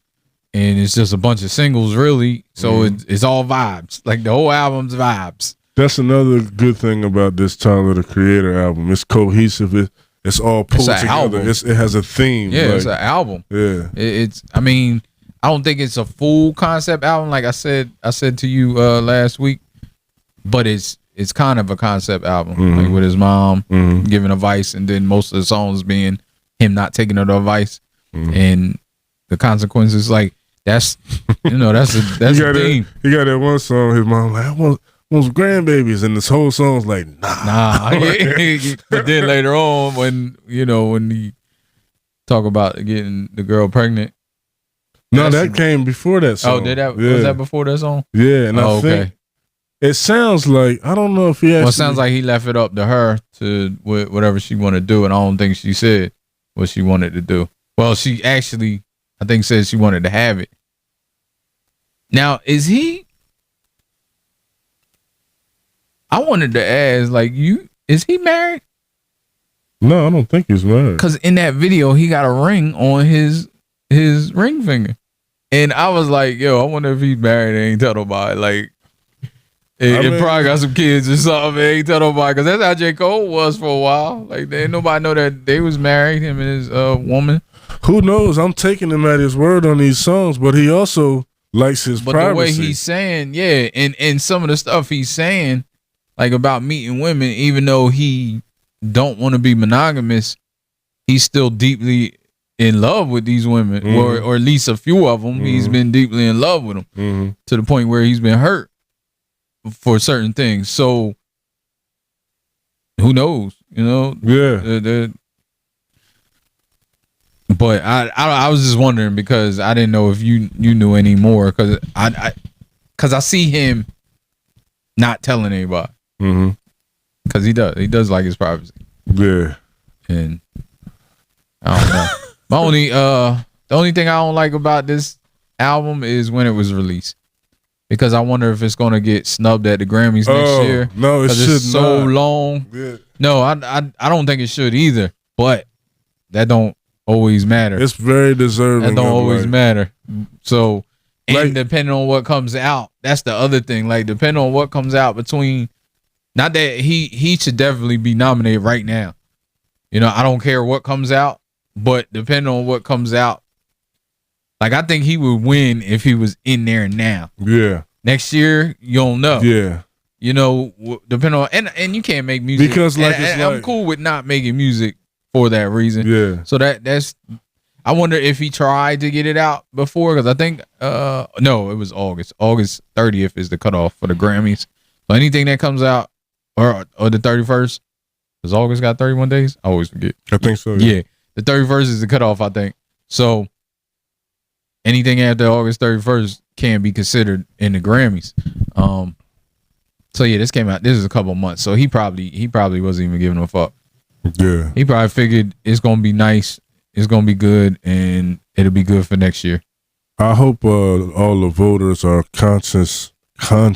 S2: and it's just a bunch of singles, really. So it's all vibes, like the whole album's vibes.
S1: That's another good thing about this Tyler the Creator album. It's cohesive. It's all pulled together. It has a theme.
S2: Yeah, it's an album.
S1: Yeah,
S2: it's. I mean, I don't think it's a full concept album, like I said to you last week, but it's kind of a concept album, like with his mom giving advice, and then most of the songs being him not taking the advice and the consequences. Like that's that's the theme.
S1: He got that one song. His mom like, I want some grandbabies, and this whole song's like, nah.
S2: But then later on, when he talk about getting the girl pregnant.
S1: No, that came before that song.
S2: Oh, did that? Yeah. Was that before that song?
S1: Yeah, and I think it sounds like, I don't know if he actually...
S2: Well, it sounds like he left it up to her to whatever she wanted to do, and I don't think she said what she wanted to do. Well, she actually, I think, said she wanted to have it. Now, is he... I wanted to ask, like, is he married?
S1: No, I don't think he's married.
S2: Because in that video, he got a ring on his ring finger. And I was like, yo, I wonder if he's married and ain't tell nobody. Like, it probably got some kids or something. Ain't tell nobody. Because that's how J. Cole was for a while. Like, ain't nobody know that they was married, him and his woman.
S1: Who knows? I'm taking him at his word on these songs, but he also likes his privacy.
S2: But the way he's saying, yeah, and some of the stuff he's saying, like about meeting women, even though he don't want to be monogamous, he's still deeply in love with these women, or at least a few of them. He's been deeply in love with them to the point where he's been hurt for certain things. So who knows?
S1: Yeah.
S2: But I was just wondering, because I didn't know if you knew any more, because I see him not telling anybody, because he does like his privacy.
S1: Yeah.
S2: And I don't know. The only thing I don't like about this album is when it was released, because I wonder if it's gonna get snubbed at the Grammys next year.
S1: No, it should
S2: it's so
S1: not.
S2: long.
S1: Yeah.
S2: No, I don't think it should either. But that don't always matter.
S1: It's very deserving.
S2: That don't always matter. So, and
S1: like,
S2: depending on what comes out, that's the other thing. Like, depending on what comes out between, not that he should definitely be nominated right now. I don't care what comes out. But depending on what comes out, like, I think he would win if he was in there now.
S1: Yeah.
S2: Next year, you don't know.
S1: Yeah.
S2: Depending on, and you can't make music,
S1: because
S2: I'm cool with not making music for that reason.
S1: Yeah.
S2: So that's. I wonder if he tried to get it out before, because I think no, it was August. August 30th is the cutoff for the Grammys. So anything that comes out or the 31st, because August got 31 days. I always forget.
S1: I think so.
S2: Yeah. The 31st is the cutoff, I think. So anything after August 31st can be considered in the Grammys. So yeah, this came out. This is a couple months. So he probably wasn't even giving a fuck.
S1: Yeah.
S2: He probably figured it's gonna be nice, it's gonna be good, and it'll be good for next year.
S1: I hope all the voters are conscious about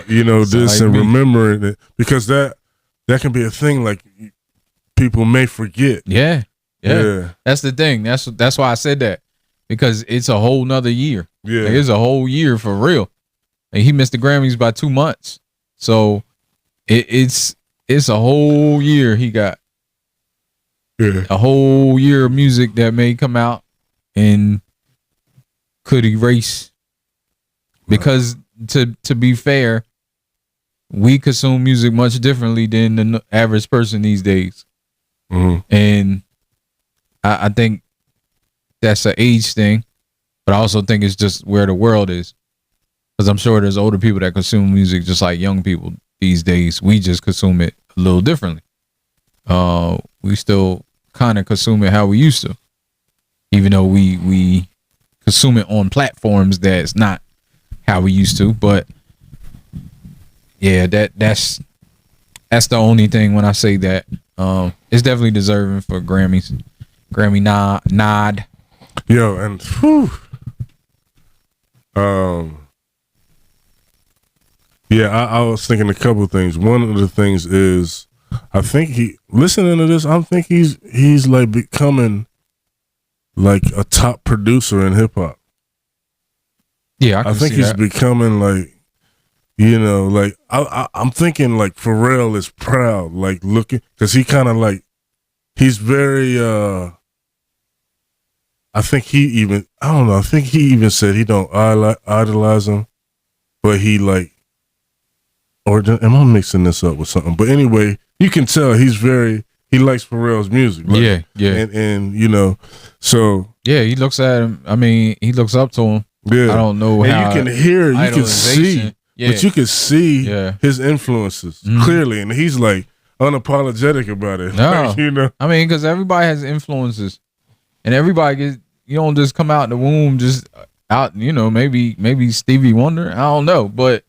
S1: this and remembering it, because that can be a thing, like, people may forget.
S2: Yeah. That's the thing. That's why I said that, because it's a whole nother year.
S1: Yeah,
S2: like, it's a whole year for real. And he missed the Grammys by 2 months, so it's a whole year he got.
S1: Yeah,
S2: a whole year of music that may come out and could erase. Because to be fair, we consume music much differently than the average person these days. And I think that's an age thing, but I also think it's just where the world is. Because I'm sure there's older people that consume music just like young people these days. We just consume it a little differently. We still kind of consume it how we used to, even though we consume it on platforms that's not how we used to. But yeah, that's the only thing when I say that. It's definitely deserving for Grammy nod.
S1: Yo, and whew, yeah, I was thinking a couple of things. One of the things is, I think listening to this, I think he's like becoming like a top producer in hip hop.
S2: Yeah,
S1: I think he's becoming like, you know, like I'm thinking like Pharrell is proud, like looking, because he kind of like, he's very, I think he even said he don't idolize him, but he like, or am I mixing this up with something? But anyway, you can tell he likes Pharrell's music. Like,
S2: yeah.
S1: And you know, so.
S2: Yeah, he looks at him. I mean, he looks up to him.
S1: Yeah.
S2: I don't know
S1: and
S2: how.
S1: You can hear, you can see, but you can see his influences clearly. And he's like unapologetic about it.
S2: No.
S1: Like, you know?
S2: I mean, because everybody has influences. And everybody you don't just come out the womb just out, you know, maybe Stevie Wonder. I don't know. But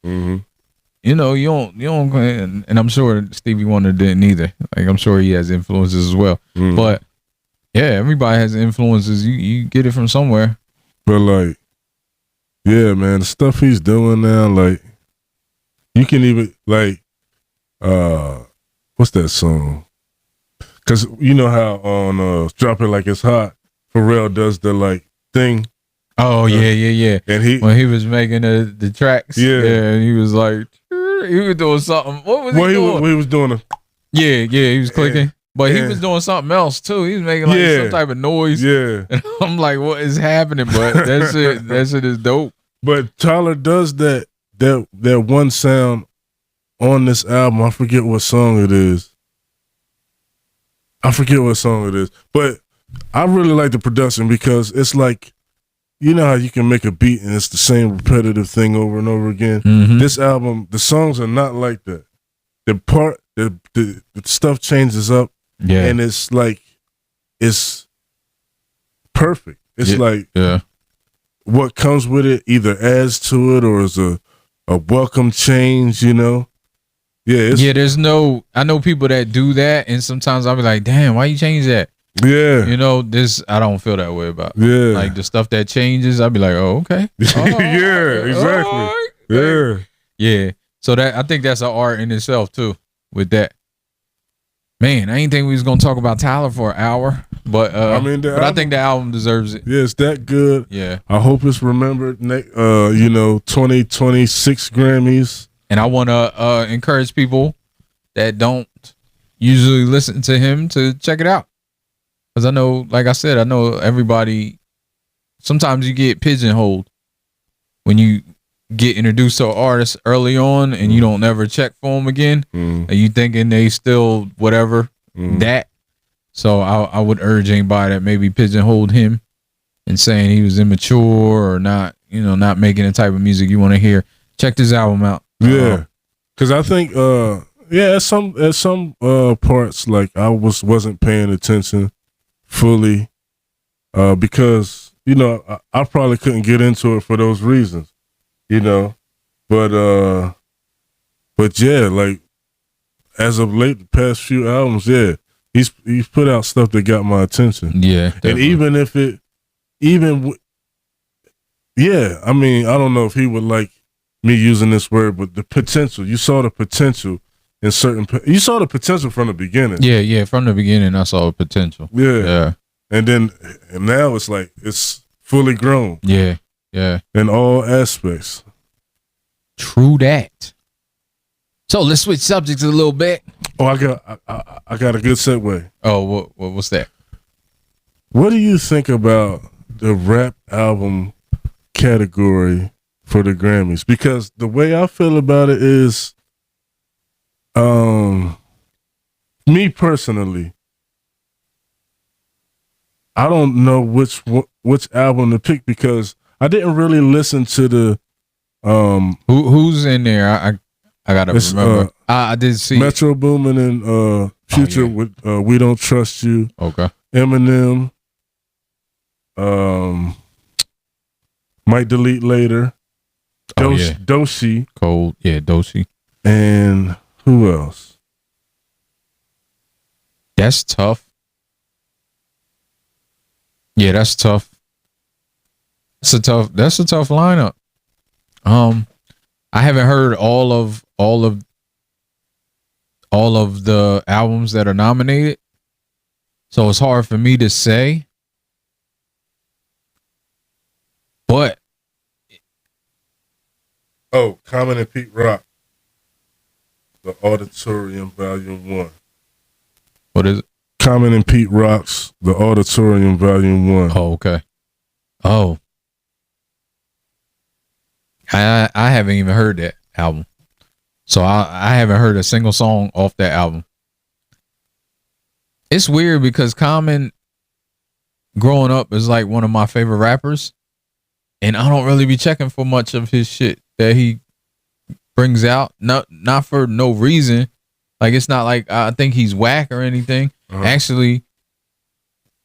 S2: you know, you don't, and I'm sure Stevie Wonder didn't either. Like, I'm sure he has influences as well. But yeah, everybody has influences. You get it from somewhere.
S1: But like, yeah, man, the stuff he's doing now, like, you can even like, what's that song? Because you know how on Drop It Like It's Hot, Pharrell does the like thing.
S2: Oh yeah.
S1: And
S2: when he was making the tracks, and he was like, he was doing something. What was he doing?
S1: He was doing a.
S2: Yeah, he was clicking. But he was doing something else too. He was making like some type of noise.
S1: Yeah.
S2: And I'm like, what is happening? But that shit is dope.
S1: But Tyler does that one sound on this album. I forget what song it is. But I really like the production because it's like, you know how you can make a beat and it's the same repetitive thing over and over again. This album, the songs are not like that. The stuff changes up, and it's like, it's perfect. It's like what comes with it either adds to it or is a welcome change. You know,
S2: there's no. I know people that do that, and sometimes I'll be like, "Damn, why you change that?"
S1: Yeah,
S2: you know, this I don't feel that way about.
S1: Yeah,
S2: like the stuff that changes, I'll be like, "Oh, okay."
S1: Yeah, exactly.
S2: Yeah. So that I think that's an art in itself too. With that, man, I didn't think we was gonna talk about Tyler for an hour, but I think the album deserves it.
S1: Yeah, it's that good.
S2: Yeah,
S1: I hope it's remembered. 2026 Grammys.
S2: And I want to encourage people that don't usually listen to him to check it out, because I know, like I said, I know everybody. Sometimes you get pigeonholed when you get introduced to an artist early on and you don't ever check for them again, and you thinking they still whatever that. So I would urge anybody that maybe pigeonholed him and saying he was immature or not, you know, not making the type of music you want to hear, check this album out.
S1: Yeah, because I think at some parts, like I wasn't paying attention fully because, you know, I probably couldn't get into it for those reasons. You know, but yeah, like as of late, the past few albums, he's put out stuff that got my attention.
S2: Yeah,
S1: definitely. And I mean, I don't know if he would like me using this word, but the potential. You saw the potential in you saw the potential from the beginning.
S2: Yeah, from the beginning, I saw the potential.
S1: Yeah, and now it's like it's fully grown.
S2: Yeah.
S1: In all aspects.
S2: True that. So let's switch subjects a little bit.
S1: Oh, I got a good segue.
S2: Oh, what's that?
S1: What do you think about the rap album category for the Grammys? Because the way I feel about it is, me personally, I don't know which album to pick because I didn't really listen to the
S2: who's in there. I gotta remember. I did see
S1: Metro Boomin and Future with We Don't Trust You.
S2: Okay.
S1: Eminem. Might Delete Later. Doshi.
S2: Cold. Yeah, Doshi.
S1: And who else?
S2: That's tough. Yeah, that's tough. That's a tough lineup. I haven't heard all of the albums that are nominated, so it's hard for me to say. But
S1: Common and Pete Rock, The Auditorium, Volume 1.
S2: what is it?
S1: Common and Pete Rock's The Auditorium, Volume 1.
S2: Oh, okay. Oh, I haven't even heard that album, so I haven't heard a single song off that album. It's weird because Common, growing up, is like one of my favorite rappers, and I don't really be checking for much of his shit that he brings out. Not for no reason. Like, it's not like I think he's whack or anything.
S1: Uh-huh.
S2: Actually,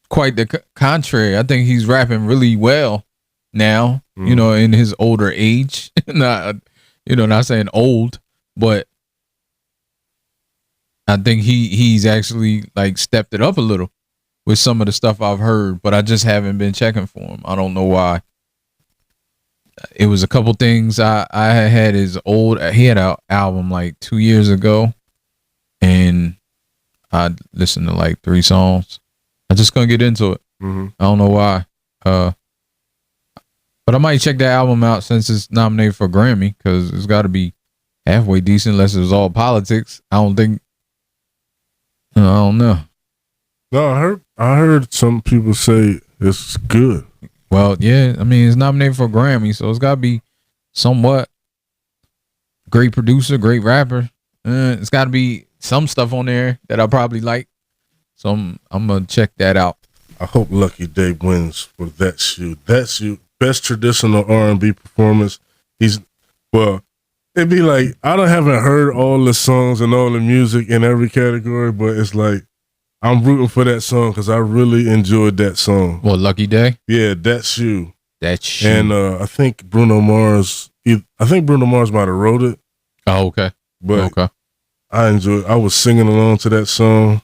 S2: quite the contrary. I think he's rapping really well now, you know, in his older age. Not saying old, but I think he's actually like stepped it up a little with some of the stuff I've heard, but I just haven't been checking for him. I don't know why. It was a couple things I had his old. He had an album like 2 years ago, and I listened to like 3 songs. I just couldn't get into it. I don't know why. But I might check that album out since it's nominated for Grammy, because it's got to be halfway decent, unless it was all politics. I don't think. I don't know.
S1: No, I heard some people say it's good.
S2: Well, yeah, I mean, it's nominated for Grammy, so it's got to be somewhat great producer, great rapper. It's got to be some stuff on there that I probably like. So I'm gonna check that out.
S1: I hope Lucky Day wins for That Shoe. That Shoe, best traditional R&B performance. It'd be like, I haven't heard all the songs and all the music in every category, but it's like, I'm rooting for that song because I really enjoyed that song.
S2: Well, Lucky Day?
S1: Yeah, That Shoe.
S2: That Shoe.
S1: And I think Bruno Mars might have wrote it.
S2: Oh, okay.
S1: But
S2: okay.
S1: I was singing along to that song.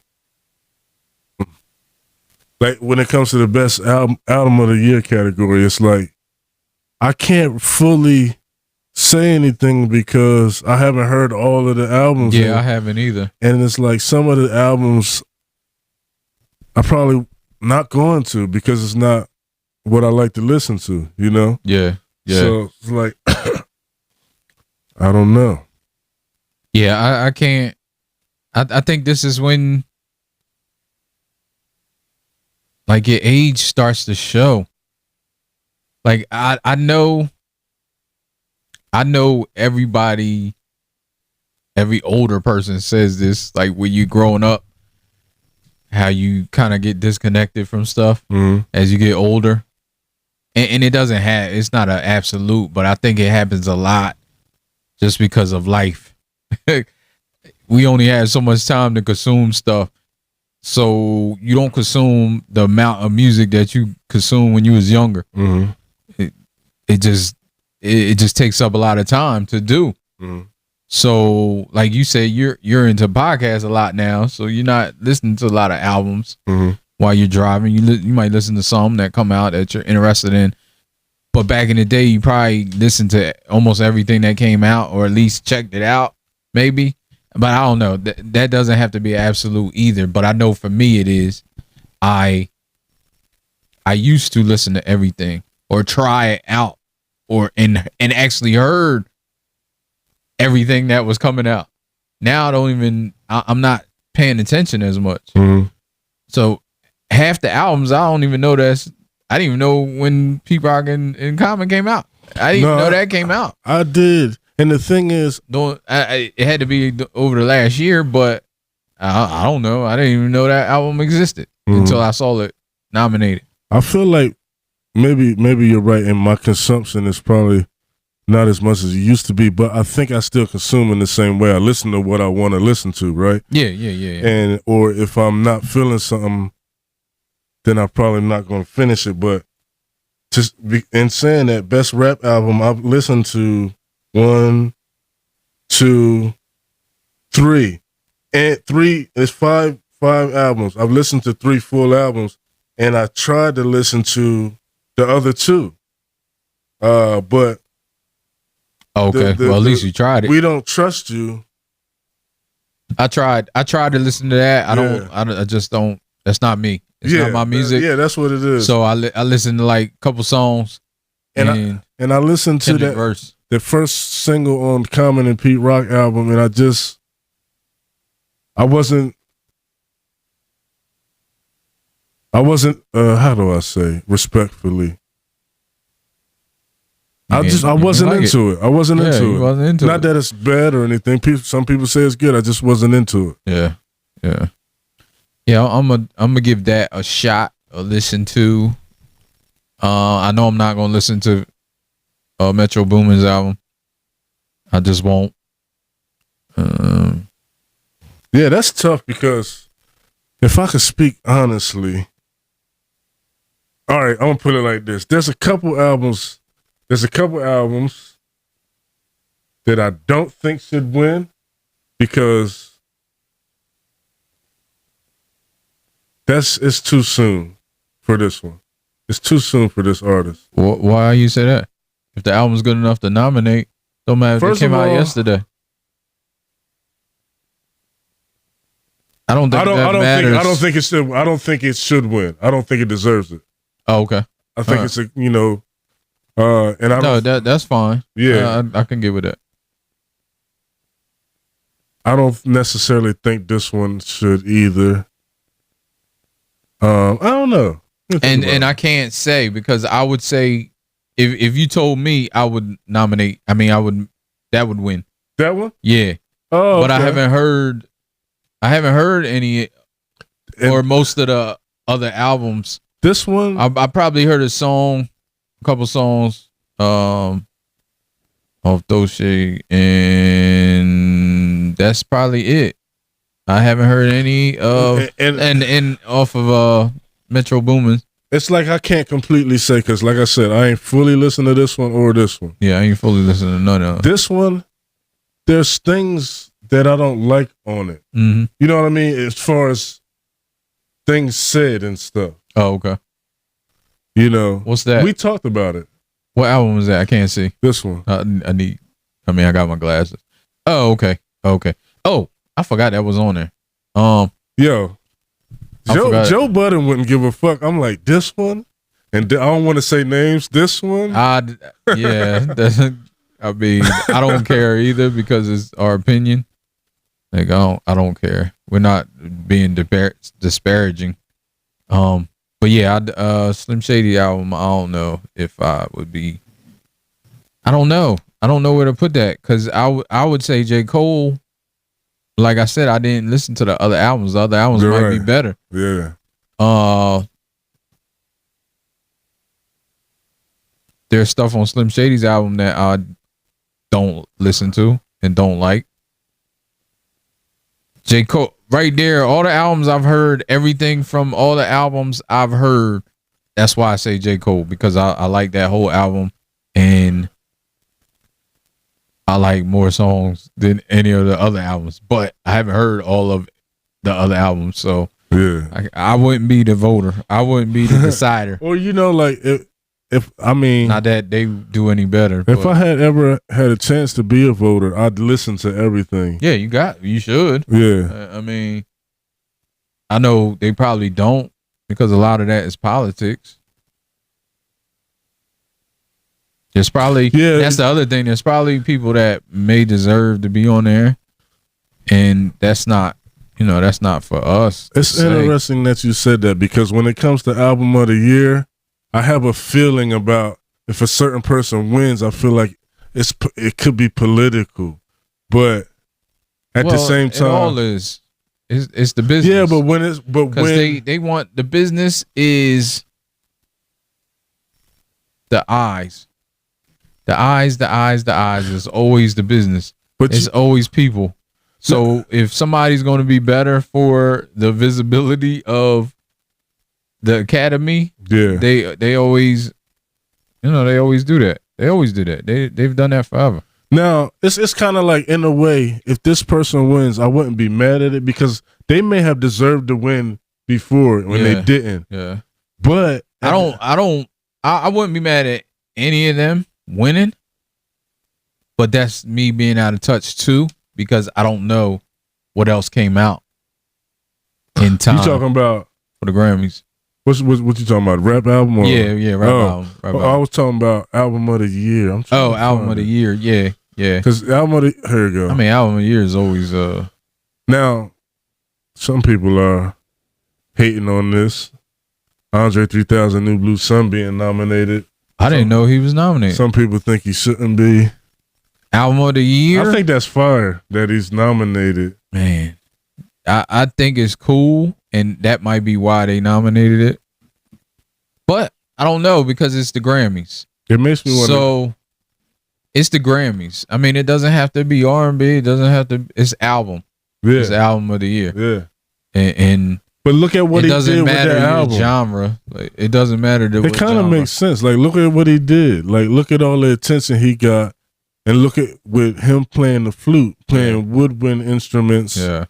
S1: Like, when it comes to the best album of the year category, it's like, I can't fully say anything because I haven't heard all of the albums.
S2: Yeah, I haven't either.
S1: And it's like, some of the albums I probably not going to because it's not what I like to listen to, you know?
S2: Yeah.
S1: So it's like, I don't know.
S2: Yeah, I can't. I think this is when, like, your age starts to show. Like, I know everybody, every older person says this, like, when you growing up, how you kind of get disconnected from stuff as you get older. And it doesn't have, it's not an absolute, but I think it happens a lot just because of life. We only have so much time to consume stuff. So you don't consume the amount of music that you consumed when you was younger. It just takes up a lot of time to do. So, like you said, you're into podcasts a lot now, so you're not listening to a lot of albums while you're driving. You might listen to some that come out that you're interested in, but back in the day, you probably listened to almost everything that came out, or at least checked it out, maybe. But I don't know. That doesn't have to be absolute either. But I know for me, it is. I used to listen to everything or try it out, and actually heard everything that was coming out. Now I'm not paying attention as much. So half the albums I don't even know I didn't even know when Pete Rock and Common came out. I didn't even know that came out.
S1: I did. And the thing is,
S2: it had to be over the last year, but I don't know. I didn't even know that album existed until I saw it nominated.
S1: I feel like maybe you're right, and my consumption is probably not as much as it used to be, but I think I still consume in the same way. I listen to what I want to listen to, right? Yeah. And or if I'm not feeling something, then I'm probably not going to finish it. But in saying that, best rap album, I've listened to 1, 2, 3, and 3 is five albums. I've listened to 3 full albums, and I tried to listen to the other 2, But
S2: Okay. Well, at least you tried it.
S1: We Don't Trust You.
S2: I tried to listen to that. I just don't. That's not me. It's not my music.
S1: That's what it is.
S2: So I listened to like a couple songs, and
S1: I listened to that
S2: verse.
S1: The first single on Common and Pete Rock album, and I wasn't. How do I say respectfully? I wasn't into it. I wasn't into it.
S2: Wasn't into
S1: Not that it's bad or anything. Some people say it's good. I just wasn't into
S2: it. Yeah. I'm gonna give that a shot. A listen to. I know I'm not gonna listen to Metro Boomin's album. I just won't.
S1: Yeah, that's tough because if I could speak honestly, all right, I'm gonna put it like this: there's a couple albums that I don't think should win because it's too soon for this one. It's too soon for this artist.
S2: Why you say that? If the album's good enough to nominate, don't matter if it came out yesterday. I don't think matters.
S1: I don't think it should. I don't think it should win. I don't think it deserves it.
S2: Oh, okay.
S1: I think it's and I
S2: that's fine.
S1: Yeah,
S2: I can get with that.
S1: I don't necessarily think this one should either. I don't know.
S2: And I can't say because I would say if you told me I would nominate, that would win.
S1: That one?
S2: Yeah.
S1: Oh,
S2: but
S1: okay.
S2: I haven't heard any or most of the other albums.
S1: This one,
S2: I probably heard a couple songs of Doche, and that's probably it. I haven't heard any of and off of Metro Boomin.
S1: It's like I can't completely say because, like I said, I ain't fully listened to this one or this one.
S2: Yeah, I ain't fully listening to none of them.
S1: This one, there's things that I don't like on it.
S2: Mm-hmm.
S1: You know what I mean? As far as things said and stuff.
S2: Oh, okay.
S1: You know,
S2: what's that?
S1: We talked about it.
S2: What album is that? I can't see.
S1: This one.
S2: I got my glasses. Oh, okay. Oh, I forgot that was on there.
S1: Joe Budden wouldn't give a fuck. I'm like, this one? And I don't want to say names. This one?
S2: Yeah. I don't care either because it's our opinion. Like, I don't care. We're not being disparaging. But yeah, Slim Shady album, I don't know if I would be. I don't know where to put that because I would say J. Cole. Like I said, I didn't listen to the other albums. The other albums might be better.
S1: Yeah.
S2: There's stuff on Slim Shady's album that I don't listen to and don't like. J. Cole, right there, all the albums I've heard, everything from all the albums I've heard, that's why I say J. Cole, because I like that whole album and I like more songs than any of the other albums, but I haven't heard all of the other albums, so
S1: yeah,
S2: I wouldn't be the voter. I wouldn't be the decider.
S1: Well, like if I mean,
S2: not that they do any better.
S1: If I had ever had a chance to be a voter, I'd listen to everything.
S2: Yeah, you should.
S1: Yeah,
S2: I mean, I know they probably don't because a lot of that is politics. There's probably that's the other thing. There's probably people that may deserve to be on there, and that's not for us.
S1: It's interesting that you said that because when it comes to album of the year, I have a feeling about if a certain person wins, I feel like it could be political, but at the same time,
S2: it all is. It's the business.
S1: Yeah, but when
S2: they want the business is the eyes. The eyes is always the business. But it's always people. So if somebody's going to be better for the visibility of the Academy, they always, they always do that. They always do that. They've done that forever.
S1: Now it's kind of like, in a way, if this person wins, I wouldn't be mad at it because they may have deserved to win before when they didn't.
S2: Yeah,
S1: but
S2: I wouldn't be mad at any of them. winning, but that's me being out of touch too, because I don't know what else came out in time.
S1: You talking about
S2: for the Grammys?
S1: What you talking about? Rap album? Or?
S2: Yeah, rap album. Rap album.
S1: I was talking about album of the year.
S2: Album of the year. Yeah.
S1: Because album of the here you go.
S2: I mean, album of the year is always
S1: Now, some people are hating on this. Andre 3000, New Blue Sun being nominated.
S2: I didn't know he was nominated.
S1: Some people think he shouldn't be.
S2: Album of the year?
S1: I think that's fire that he's nominated.
S2: Man, I think it's cool, and that might be why they nominated it. But I don't know, because it's the Grammys.
S1: It makes me wonder.
S2: So it's the Grammys. I mean, it doesn't have to be R&B. It doesn't have to. It's album.
S1: Yeah.
S2: It's album of the year.
S1: Yeah.
S2: And
S1: but look at what he did with that album.
S2: Genre. Like, it doesn't matter.
S1: It kind of makes sense. Like, look at what he did. Like, look at all the attention he got, and look at with him playing the flute, playing woodwind instruments.
S2: Yeah.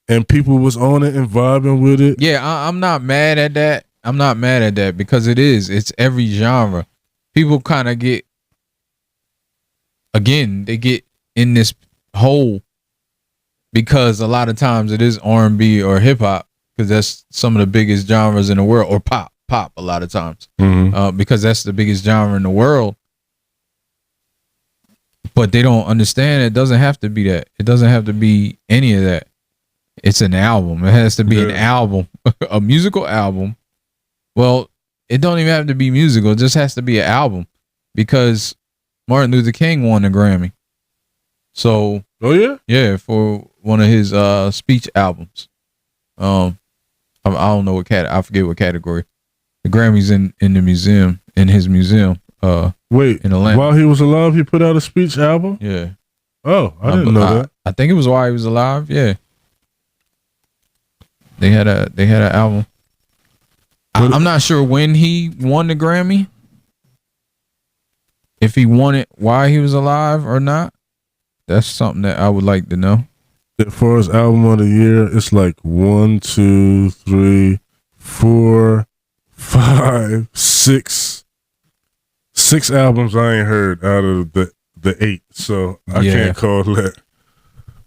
S1: And people was on it and vibing with it.
S2: Yeah, I'm not mad at that. I'm not mad at that, because it's every genre. People kind of get, again, they get in this hole because a lot of times it is R&B or hip hop, because that's some of the biggest genres in the world, or pop a lot of times, because that's the biggest genre in the world. But they don't understand it doesn't have to be that. It doesn't have to be any of that. It's an album. It has to be an album, a musical album. Well, it don't even have to be musical. It just has to be an album, because Martin Luther King won a Grammy. So, yeah, for one of his speech albums. I don't know what I forget what category. The Grammys in the museum, in his museum.
S1: Wait,
S2: in Atlanta.
S1: While he was alive, he put out a speech album?
S2: Yeah.
S1: Oh, I didn't know that.
S2: I think it was while he was alive. Yeah. They had an album. I'm not sure when he won the Grammy. If he won it while he was alive or not. That's something that I would like to know.
S1: As far as album of the year, it's like 1, 2, 3, 4, 5, 6. 6 albums I ain't heard out of the 8, so I can't call that.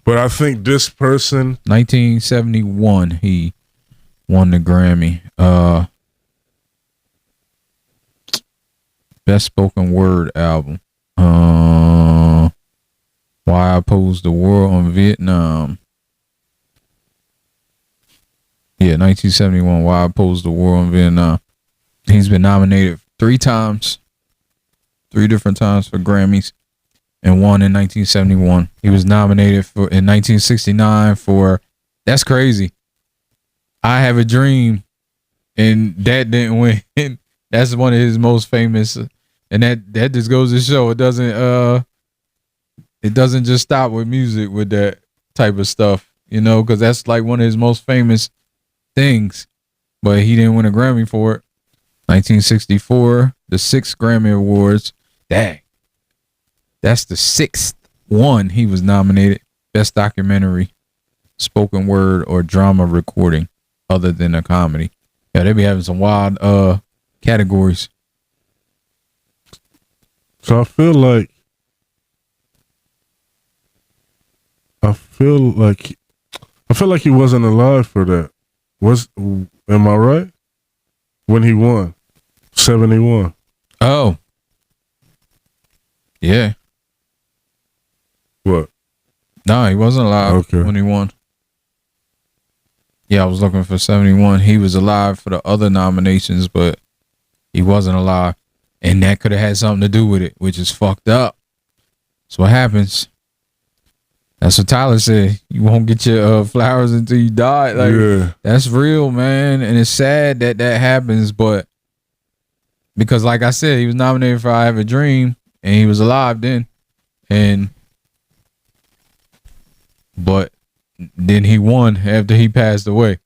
S1: But I think this person,
S2: 1971, he won the Grammy. Best spoken word album. Why I Opposed the War on Vietnam. Yeah, 1971. Why I Opposed the War on Vietnam. He's been nominated 3 times. 3 different times for Grammys. And won in 1971. He was nominated in 1969 for, that's crazy, I Have a Dream, and that didn't win. That's one of his most famous, and that just goes to show it doesn't just stop with music with that type of stuff, because that's like one of his most famous things. But he didn't win a Grammy for it. 1964, the 6 Grammy Awards. Dang. That's the 6th one he was nominated. Best documentary, spoken word, or drama recording other than a comedy. Yeah, they be having some wild categories.
S1: So I feel like he wasn't alive for that. Am I right? When he won 71.
S2: Oh. Yeah.
S1: What?
S2: No, he wasn't alive when he won. Yeah, I was looking for 71. He was alive for the other nominations, but he wasn't alive. And that could have had something to do with it, which is fucked up. That's what happens. That's what Tyler said. You won't get your flowers until you die. Like, that's real, man. And it's sad that happens, but because like I said, he was nominated for I Have a Dream, and he was alive then. But then he won after he passed away.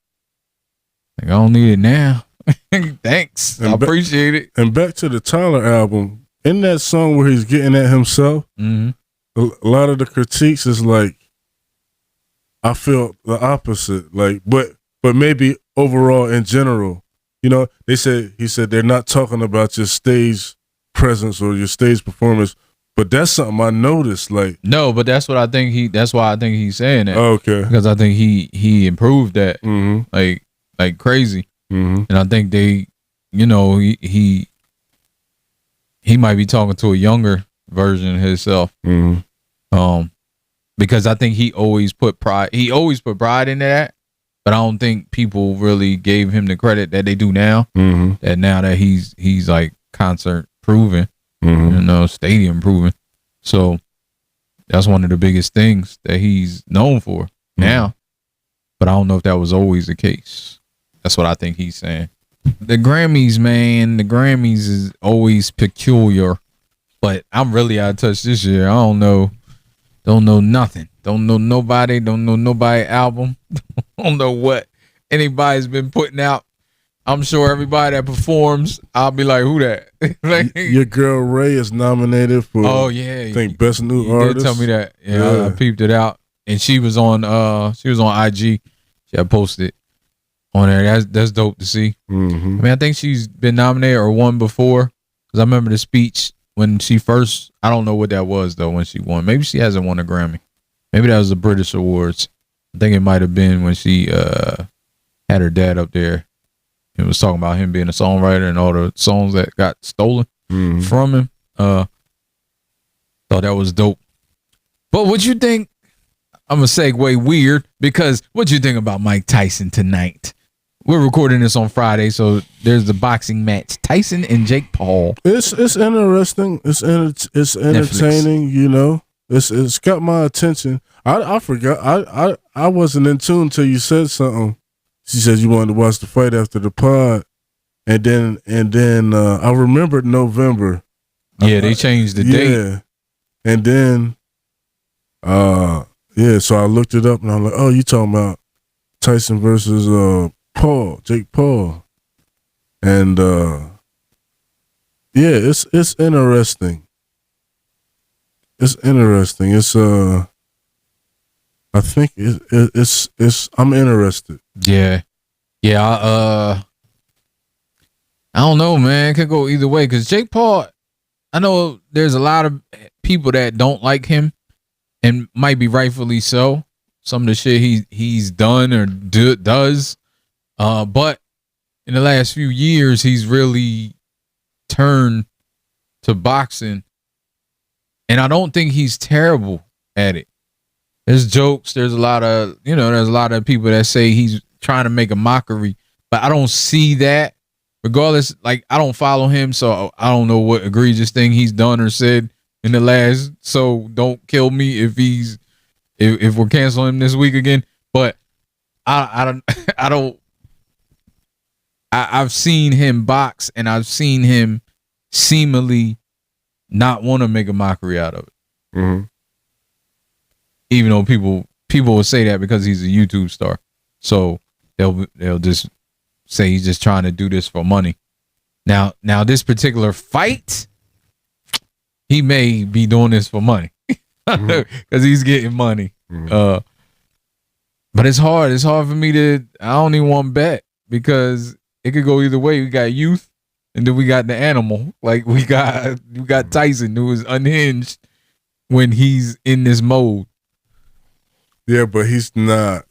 S2: Like, I don't need it now. Thanks. I appreciate it.
S1: And back to the Tyler album, in that song where he's getting at himself, a lot of the critiques is like, I feel the opposite. Like, but maybe overall in general, he said they're not talking about your stage presence or your stage performance. But that's something I noticed. Like,
S2: no, but that's what I think that's why I think he's saying that.
S1: Okay.
S2: Because I think he improved that like crazy. And I think they, you know, he might be talking to a younger version of himself. Because I think he always put pride into that, but I don't think people really gave him the credit that they do now. That now that he's like concert proven, you know, stadium proven. So that's one of the biggest things that he's known for now. But I don't know if that was always the case. That's what I think he's saying. The Grammys, man, the Grammys is always peculiar, but I'm really out of touch this year. I don't know nothing. Don't know nobody. Don't know nobody album. Don't know what anybody's been putting out. I'm sure everybody that performs, I'll be like, who that? Like,
S1: your girl Ray is nominated for.
S2: Oh yeah,
S1: I think best new
S2: you
S1: artist.
S2: did tell me that. Yeah, I peeped it out, and she was on IG. She had posted on there. That's dope to see. I mean, I think she's been nominated or won before, because I remember the speech when she first. I don't know what that was though when she won. Maybe she hasn't won a Grammy. Maybe that was the British Awards. I think it might have been when she had her dad up there. It was talking about him being a songwriter and all the songs that got stolen from him. Thought that was dope. But what you think? I'm gonna segue weird, because what you think about Mike Tyson tonight? We're recording this on Friday, so there's the boxing match: Tyson and Jake Paul.
S1: It's interesting. It's entertaining. Netflix. You know, it's got my attention. I forgot. I wasn't in tune until you said something. She said you wanted to watch the fight after the pod, and then I remembered November.
S2: Yeah, they changed the date.
S1: Yeah, and then so I looked it up and I'm like, oh, you talking about Tyson versus Jake Paul, and it's interesting. It's interesting. It's I think it's I'm interested.
S2: Yeah. I don't know, man. It could go either way, because Jake Paul, I know there's a lot of people that don't like him, and might be rightfully so. Some of the shit he's done or does, but in the last few years, he's really turned to boxing, and I don't think he's terrible at it. There's jokes. There's a lot of people that say he's trying to make a mockery, but I don't see that. Regardless, like, I don't follow him, so I don't know what egregious thing he's done or said in the last. So don't kill me if we're canceling him this week again. But I've seen him box, and I've seen him seemingly not want to make a mockery out of it. Even though people will say that because he's a YouTube star, so they'll just say he's just trying to do this for money. Now this particular fight, he may be doing this for money because he's getting money. But it's hard. It's hard for me to. I don't even want to bet, because it could go either way. We got youth, and then we got the animal. Like we got Tyson, who is unhinged when he's in this mode.
S1: Yeah, but he's not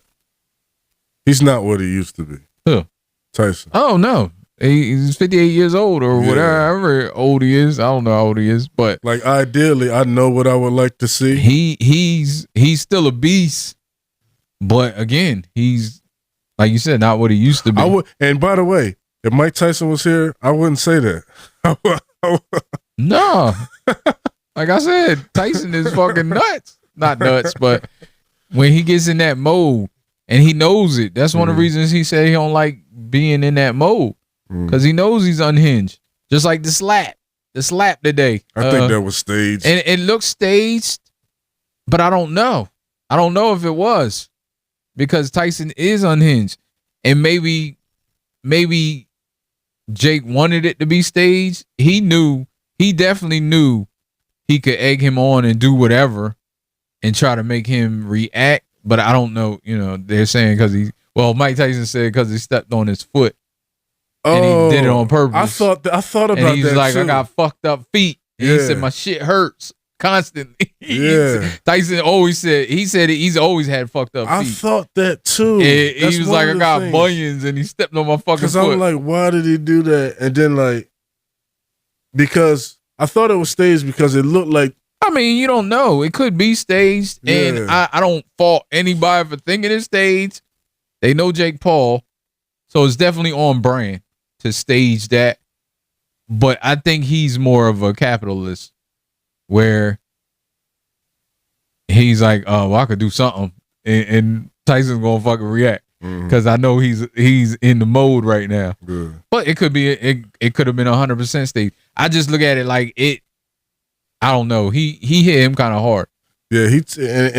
S1: what he used to be.
S2: Who?
S1: Tyson.
S2: Oh no, he's 58 years old or whatever old he is. I don't know how old he is, but
S1: like, ideally, I know what I would like to see.
S2: He's still a beast, but again, he's, like you said, not what he used to be.
S1: And by the way, if Mike Tyson was here, I wouldn't say that.
S2: No, like I said, Tyson is fucking nuts. Not nuts, but when he gets in that mode, and he knows it, that's one of the reasons he said he don't like being in that mode, because he knows he's unhinged. Just like the slap today.
S1: I think that was staged,
S2: and it looks staged, but I don't know. I don't know if it was, because Tyson is unhinged, and maybe Jake wanted it to be staged. He definitely knew he could egg him on and do whatever and try to make him react. But I don't know, they're saying Mike Tyson said because he stepped on his foot. and he did it on purpose.
S1: I thought about
S2: and he's
S1: that
S2: like,
S1: too.
S2: I got fucked up feet. And he said my shit hurts constantly.
S1: Yeah.
S2: Tyson always said he's always had fucked up feet.
S1: I thought that too.
S2: He was like, I got bunions, and he stepped on my fucking foot.
S1: Because I'm like, why did he do that? And then like, because I thought it was staged because it looked like.
S2: I mean, you don't know. It could be staged, and I don't fault anybody for thinking it's staged. They know Jake Paul, so it's definitely on brand to stage that. But I think he's more of a capitalist, where he's like, oh, well, I could do something, and Tyson's gonna fucking react because I know he's in the mode right now.
S1: Good.
S2: But it could be it could have been 100% staged. I just look at it like it. I don't know. He hit him kind of hard.
S1: Yeah,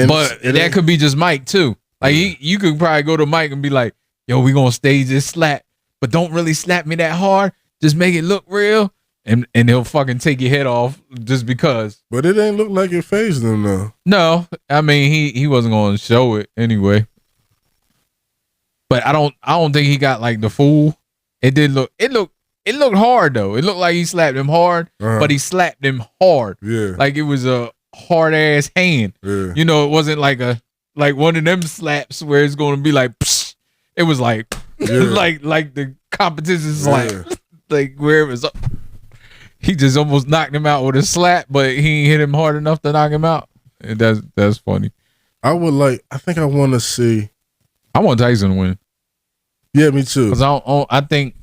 S2: but that could be just Mike too. Like you could probably go to Mike and be like, "Yo, we gonna stage this slap, but don't really slap me that hard. Just make it look real." And he'll fucking take your head off just because.
S1: But it ain't look like it phased him though.
S2: No, I mean he wasn't gonna show it anyway. But I don't think he got like the fool. It looked hard though. It looked like he slapped him hard, but he slapped him hard.
S1: Yeah.
S2: Like it was a hard ass hand.
S1: Yeah.
S2: You know, it wasn't like one of them slaps where it's gonna be like psh. It was like like the competition slap. Like where it was he just almost knocked him out with a slap, but he hit him hard enough to knock him out. And that's funny.
S1: I think I want to see.
S2: I want Tyson to win.
S1: Yeah, me too.
S2: Because I think.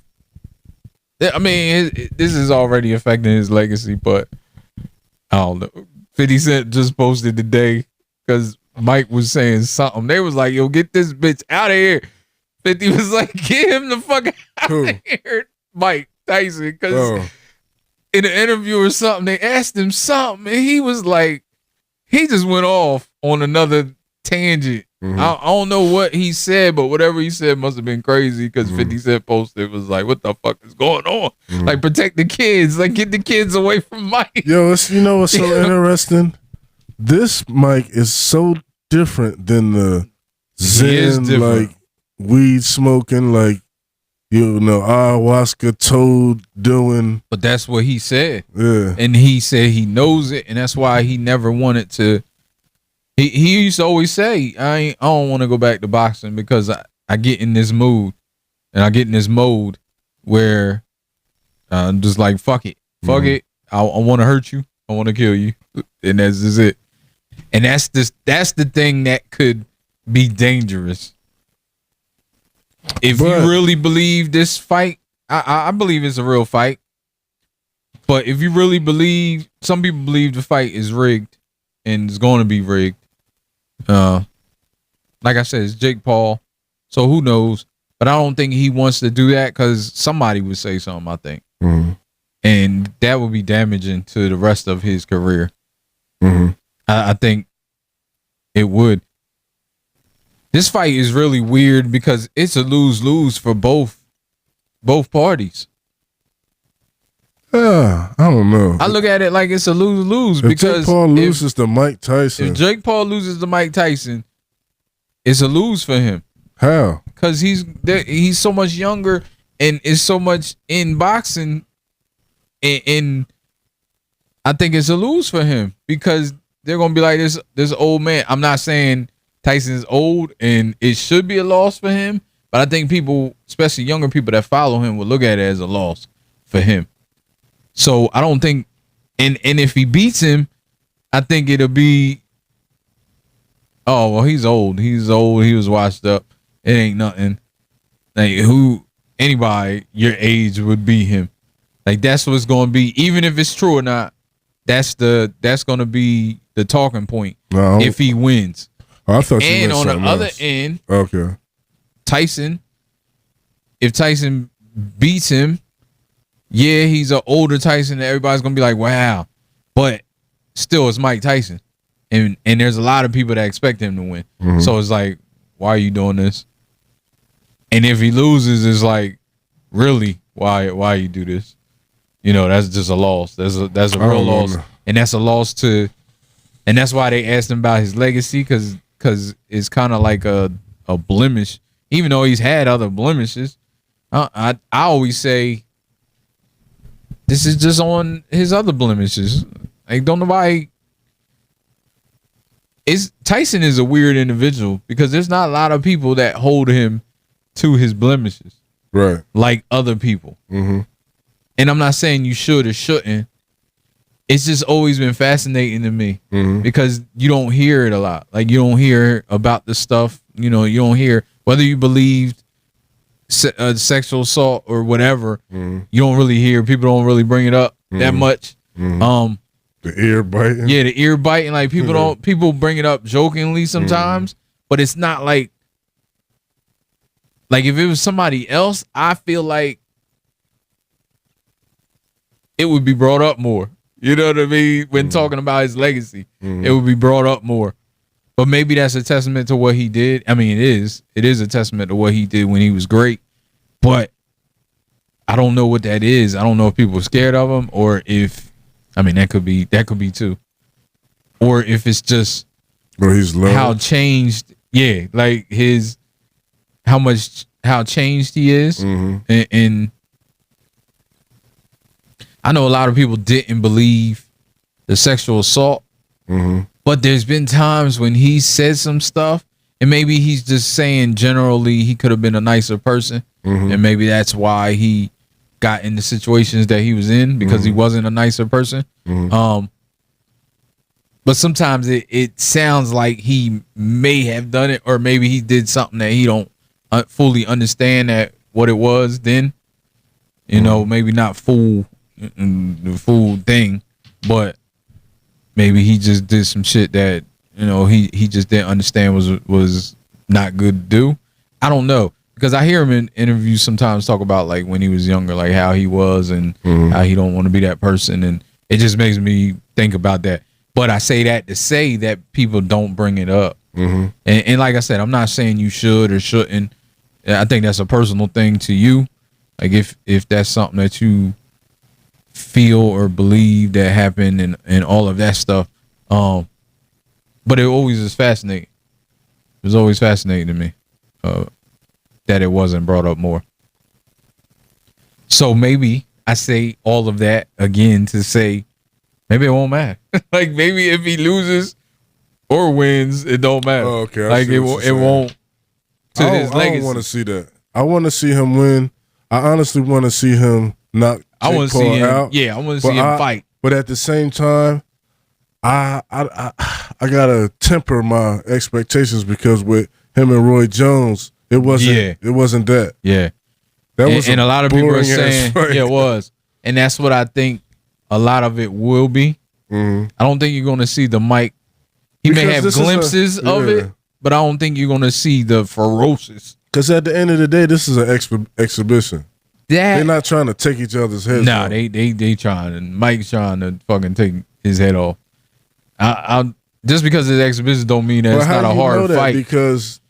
S2: I mean, this is already affecting his legacy, but I don't know. 50 Cent just posted today because Mike was saying something. They was like, "Yo, get this bitch out of here." 50 was like, "Get him the fuck out of here," Mike Tyson, because in an interview or something, they asked him something, and he was like, he just went off on another tangent. I don't know what he said, but whatever he said must have been crazy because 50 Cent posted was like, what the fuck is going on? Like, protect the kids. Like, get the kids away from Mike.
S1: Yo, you know what's so interesting? This Mike is so different than the Zen, like, weed smoking, like, you know, ayahuasca toad doing.
S2: But that's what he said.
S1: Yeah.
S2: And he said he knows it, and that's why he never wanted to. He used to always say, I don't want to go back to boxing because I get in this mood and I get in this mode where I'm just like, fuck it. Fuck it. I want to hurt you. I want to kill you. And that's just it. And that's the thing that could be dangerous. If you really believe this fight, I believe it's a real fight. But if you really believe, some people believe the fight is rigged and it's going to be rigged. Like I said, it's Jake Paul, so who knows? But I don't think he wants to do that because somebody would say something, I think. And that would be damaging to the rest of his career. I think it would. This fight is really weird because it's a lose-lose for both parties.
S1: I don't know.
S2: I look at it like it's a lose-lose
S1: if
S2: because
S1: Jake Paul loses to Mike Tyson.
S2: If Jake Paul loses to Mike Tyson, it's a lose for him.
S1: How?
S2: Because he's so much younger and is so much in boxing, and I think it's a lose for him because they're gonna be like this old man. I'm not saying Tyson's old and it should be a loss for him, but I think people, especially younger people that follow him, will look at it as a loss for him. So I don't think, and if he beats him, I think it'll be, oh, well, he's old. He's old. He was washed up. It ain't nothing. Like anybody your age would beat him. Like that's what's going to be, even if it's true or not. That's going to be the talking point if he wins.
S1: I thought you
S2: and
S1: meant
S2: on the
S1: something
S2: other
S1: else.
S2: end,
S1: okay,
S2: if Tyson beats him, yeah, he's an older Tyson that everybody's gonna be like, wow, but still it's Mike Tyson, and there's a lot of people that expect him to win. So it's like, why are you doing this? And if he loses, it's like, really, why you do this? You know, that's just a loss. That's a real loss, and that's a loss to, and that's why they asked him about his legacy because it's kind of like a blemish, even though he's had other blemishes. I always say this is just on his other blemishes. Like, don't nobody. Tyson is a weird individual because there's not a lot of people that hold him to his blemishes,
S1: right?
S2: Like other people.
S1: Mm-hmm.
S2: And I'm not saying you should or shouldn't. It's just always been fascinating to me because you don't hear it a lot. Like, you don't hear about the stuff. You know, you don't hear whether you believed sexual assault or whatever. You don't really hear. People don't really bring it up that much.
S1: The ear biting.
S2: Yeah, the ear biting. Like, people bring it up jokingly sometimes, but it's not like if it was somebody else, I feel like it would be brought up more. You know what I mean? When talking about his legacy, it would be brought up more. But maybe that's a testament to what he did. I mean, it is. It is a testament to what he did when he was great. But I don't know what that is. I don't know if people are scared of him or if, I mean, that could be too. Or if it's just
S1: he's low.
S2: How changed, like how changed he is. And I know a lot of people didn't believe the sexual assault, but there's been times when he said some stuff, and maybe he's just saying generally he could have been a nicer person, and maybe that's why he got in the situations that he was in because he wasn't a nicer person. But sometimes it sounds like he may have done it, or maybe he did something that he don't fully understand that what it was then. You know, maybe not the full thing, but maybe he just did some shit that, you know, he just didn't understand was not good to do. I don't know, because I hear him in interviews sometimes talk about like when he was younger, like how he was and how he don't want to be that person, and it just makes me think about that. But I say that to say that people don't bring it up, and like I said, I'm not saying you should or shouldn't. I think that's a personal thing to you. Like if that's something that you feel or believe that happened and all of that stuff. But it always is fascinating. It was always fascinating to me that it wasn't brought up more. So maybe I say all of that again to say maybe it won't matter. Like, maybe if he loses or wins, it don't matter.
S1: Oh, okay.
S2: Like, it won't. To his legacy.
S1: I don't want to see that. I want to see him win. I honestly want to see him knock
S2: I want to see him out. Yeah, I want to see him fight.
S1: But at the same time, I gotta temper my expectations because with him and Roy Jones, it wasn't that.
S2: Yeah,
S1: that was
S2: and a lot of people are saying it was, and that's what I think. A lot of it will be. I don't think you're going to see the Mike. He may have glimpses of it, but I don't think you're going to see the ferocious.
S1: Because at the end of the day, this is an exhibition. They're not trying to take each other's heads off.
S2: They trying, and Mike's trying to fucking take his head off. I just because it's exhibition don't mean that it's not a hard fight.
S1: Because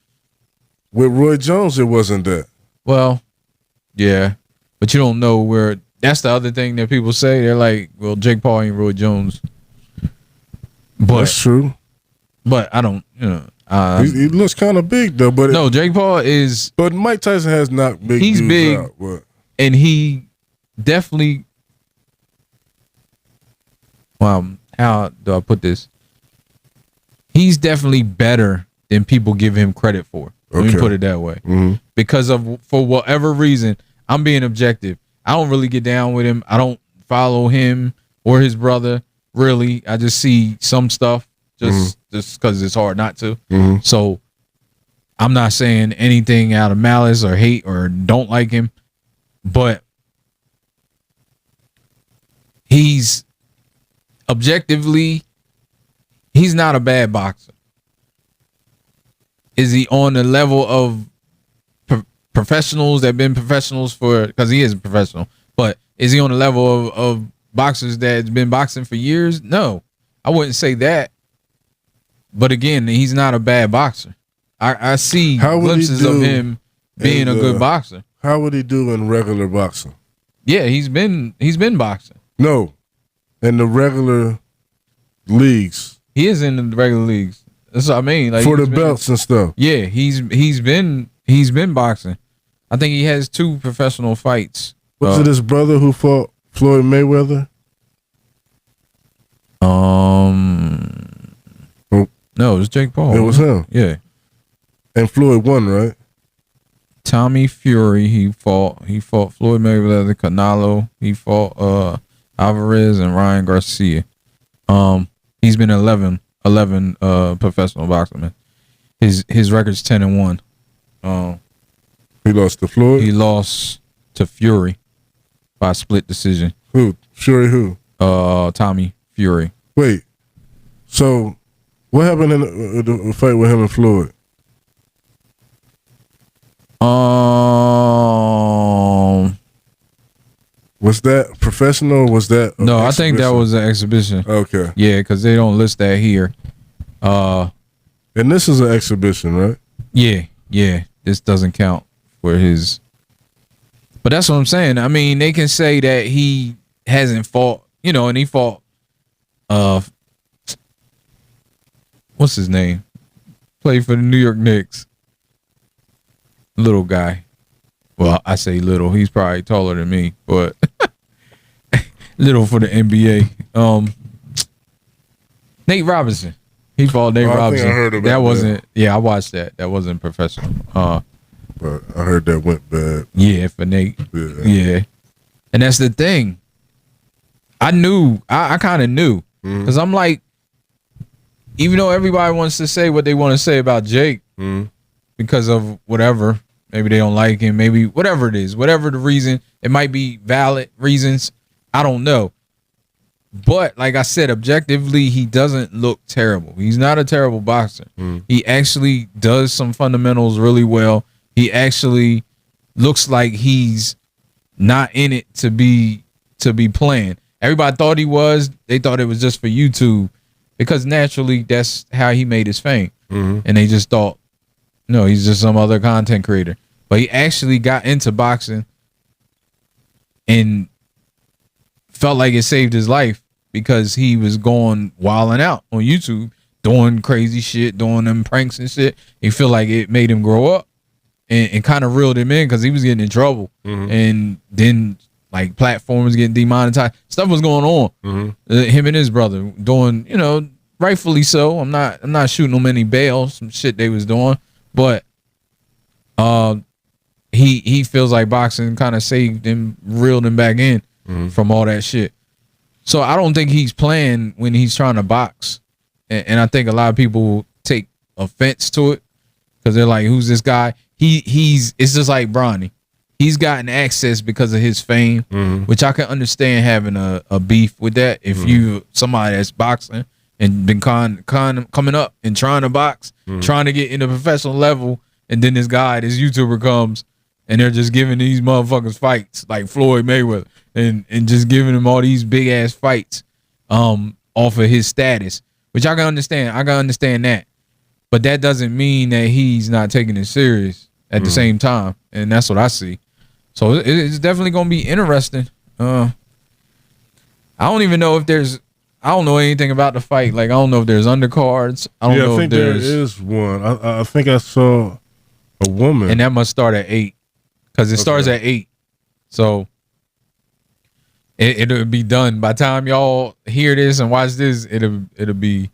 S1: with Roy Jones, it wasn't that.
S2: Well, yeah, but you don't know where. That's the other thing that people say. They're like, well, Jake Paul ain't Roy Jones. But
S1: that's true.
S2: But I don't, you know.
S1: He looks kind of big though. But
S2: no, Jake Paul is.
S1: But Mike Tyson has knocked big.
S2: He's big,
S1: out,
S2: and he definitely. How do I put this? He's definitely better than people give him credit for. Let me put it that way. Because for whatever reason, I'm being objective. I don't really get down with him. I don't follow him or his brother, really. I just see some stuff just because it's hard not to. So I'm not saying anything out of malice or hate or don't like him, but he's objectively, he's not a bad boxer. Is he on the level of professionals that have been professionals for, because he is a professional, but is he on the level of boxers that's been boxing for years? No, I wouldn't say that. But again, he's not a bad boxer. I see glimpses of him being a good boxer.
S1: How would he do in regular boxing?
S2: Yeah, he's been boxing.
S1: No, in the regular leagues.
S2: He is in the regular leagues. That's what I mean. Like,
S1: for the belts and stuff.
S2: Yeah, he's been boxing. I think he has 2 professional fights.
S1: Was it his brother who fought Floyd Mayweather?
S2: No, it was Jake Paul.
S1: It was him.
S2: Yeah.
S1: And Floyd won, right?
S2: Tommy Fury, he fought Floyd Mayweather, Canelo, he fought Alvarez and Ryan Garcia. He's been 11 professional boxing. His record's 10-1.
S1: He lost to Floyd?
S2: He lost to Fury by split decision.
S1: Who? Fury who?
S2: Tommy Fury.
S1: Wait. So what happened in the fight with him and Floyd? Was that professional? Or was that
S2: no? I think that was an exhibition.
S1: Okay.
S2: Yeah, because they don't list that here.
S1: And this is an exhibition, right?
S2: Yeah. This doesn't count for his. But that's what I'm saying. I mean, they can say that he hasn't fought, and he fought. What's his name? Played for the New York Knicks. Little guy. Well, I say little. He's probably taller than me, but little for the NBA. Nate Robinson. He fought Nate Robinson.
S1: I think I heard about
S2: that. Wasn't. Yeah, I watched that. That wasn't professional.
S1: But I heard that went bad.
S2: Yeah, for Nate. Yeah. And that's the thing. I knew. I kind of knew because I'm like, even though everybody wants to say what they want to say about Jake because of whatever. Maybe they don't like him. Maybe whatever it is, whatever the reason, it might be valid reasons. I don't know. But like I said, objectively, he doesn't look terrible. He's not a terrible boxer. He actually does some fundamentals really well. He actually looks like he's not in it to be playing. Everybody thought he was. They thought it was just for YouTube because naturally that's how he made his fame. And they just thought, no, he's just some other content creator. But he actually got into boxing and felt like it saved his life because he was going wilding out on YouTube, doing crazy shit, doing them pranks and shit. He felt like it made him grow up and kind of reeled him in because he was getting in trouble. And then like platforms getting demonetized. Stuff was going on. Him and his brother doing, rightfully so. I'm not shooting them any bail, some shit they was doing. But he feels like boxing kind of saved him, reeled him back in from all that shit. So I don't think he's playing when he's trying to box. And I think a lot of people take offense to it because they're like, who's this guy? It's just like Bronny. He's gotten access because of his fame, which I can understand having a beef with that. If you somebody that's boxing and been coming up and trying to box, trying to get in the professional level, and then this YouTuber comes and they're just giving these motherfuckers fights like Floyd Mayweather and just giving him all these big ass fights off of his status, which I can understand. I can understand that. But that doesn't mean that he's not taking it serious at the same time. And that's what I see. So it's definitely going to be interesting. I don't even know if there's, I don't know anything about the fight. Like, I don't know if there's undercards. I don't know
S1: I think
S2: if there's.
S1: there is one. I think I saw a woman.
S2: And that must start at 8 because it starts at 8. So it'll be done. By the time y'all hear this and watch this, it'll be.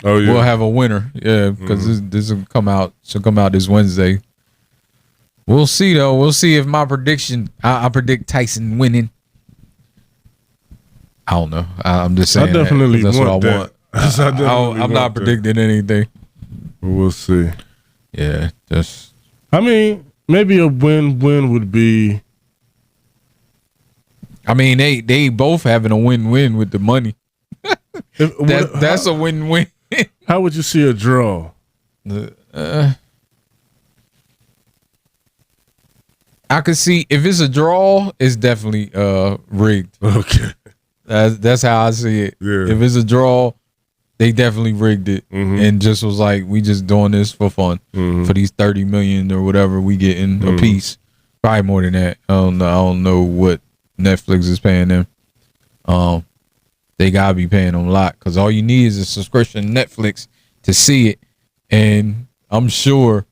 S1: Oh yeah,
S2: we'll have a winner. Yeah, because this will come out. Should come out this Wednesday. We'll see though. We'll see if my prediction. I predict Tyson winning. I don't know. I'm just saying.
S1: I definitely
S2: that's
S1: want
S2: what I want.
S1: that.
S2: I'm not predicting anything.
S1: We'll see.
S2: Yeah, just.
S1: I mean, maybe a win-win would be.
S2: I mean, they both having a win-win with the money. That's a win-win.
S1: How would you see a draw?
S2: I could see if it's a draw, it's definitely rigged.
S1: Okay,
S2: that's how I see it.
S1: Yeah.
S2: If it's a draw, they definitely rigged it and just was like, we just doing this for fun for these 30 million or whatever we getting a piece. Probably more than that. I don't know what Netflix is paying them. They gotta be paying them a lot because all you need is a subscription to Netflix to see it, and I'm sure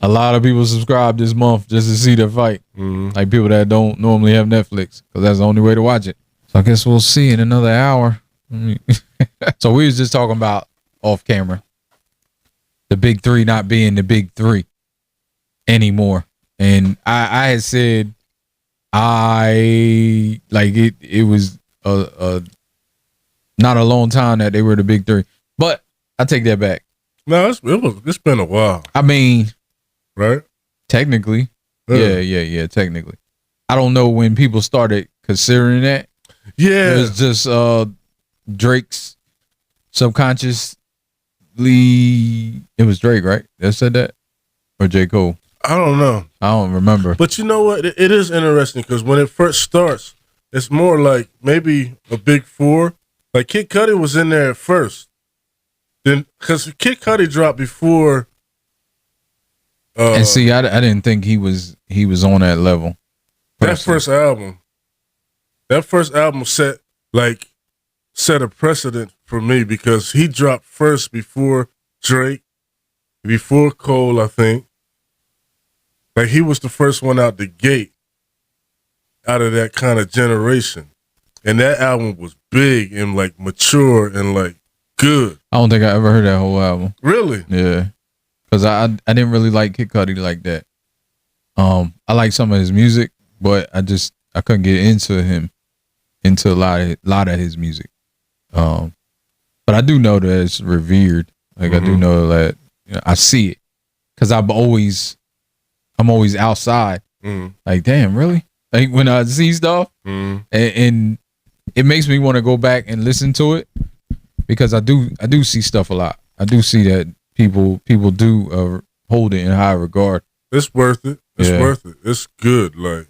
S2: A lot of people subscribe this month just to see the fight. Like people that don't normally have Netflix, because that's the only way to watch it. So I guess we'll see in another hour. So we was just talking about off camera, the big three not being the big three anymore. And I had said it was not a long time that they were the big three. But I take that back.
S1: No, it's been a while.
S2: I mean,
S1: right?
S2: Technically. Yeah, technically. I don't know when people started considering that.
S1: Yeah.
S2: It was just Drake's subconsciously, it was Drake, right? That said that? Or J. Cole?
S1: I don't know.
S2: I don't remember.
S1: But you know what? It is interesting because when it first starts, it's more like maybe a big four. Like Kid Cudi was in there at first. Then, because Kid Cudi dropped before.
S2: And see, I didn't think he was on that level.
S1: Personally. That first album set a precedent for me because he dropped first before Drake, before Cole, I think. Like he was the first one out the gate out of that kind of generation. And that album was big and like mature and like good.
S2: I don't think I ever heard that whole album.
S1: Really?
S2: Yeah. Because I didn't really like Kid Cudi like that. I like some of his music, but I couldn't get into a lot of his music. But I do know that it's revered. Like I do know that I see it because I'm always outside. Like, damn, really? Like when I see stuff and it makes me want to go back and listen to it because I do see stuff a lot. I do see that people do hold it in high regard.
S1: It's worth it. It's worth it. It's good. Like,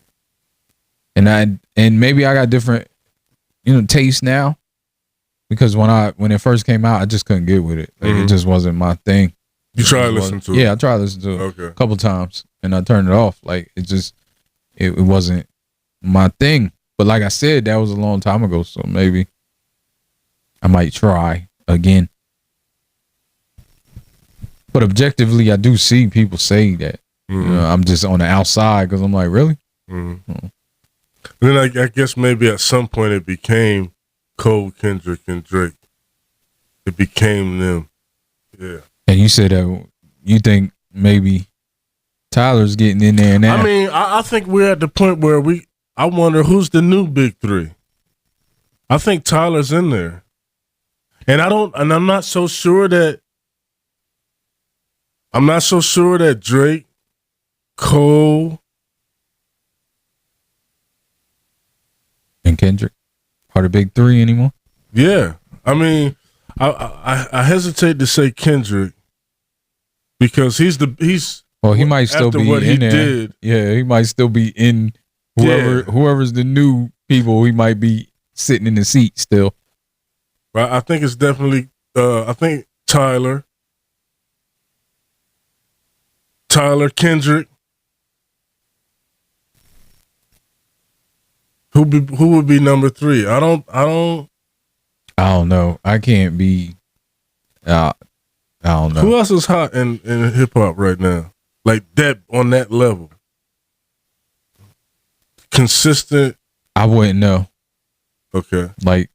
S2: and maybe I got different, taste now because when it first came out, I just couldn't get with it. Like it just wasn't my thing.
S1: You tried to listen to it?
S2: Yeah, I tried to listen to it a couple times and I turned it off. Like it wasn't my thing. But like I said, that was a long time ago, so maybe I might try again. But objectively, I do see people say that. I'm just on the outside because I'm like, really?
S1: And then I guess maybe at some point it became Cole, Kendrick, and Drake. It became them. Yeah.
S2: And you said that you think maybe Tyler's getting in there now.
S1: I mean, I think we're at the point where I wonder who's the new big three. I think Tyler's in there. And I'm not so sure that Drake, Cole,
S2: and Kendrick are the big three anymore.
S1: Yeah. I mean, I hesitate to say Kendrick because he's
S2: well, he might still be in there.
S1: Did.
S2: Yeah, he might still be in whoever's the new people, he might be sitting in the seat still.
S1: Right. I think it's definitely I think Tyler, Kendrick. Who would be number three? I don't
S2: know. I can't be. I don't know.
S1: Who else is hot in hip hop right now? Like that on that level, consistent.
S2: I wouldn't know.
S1: Okay.
S2: Like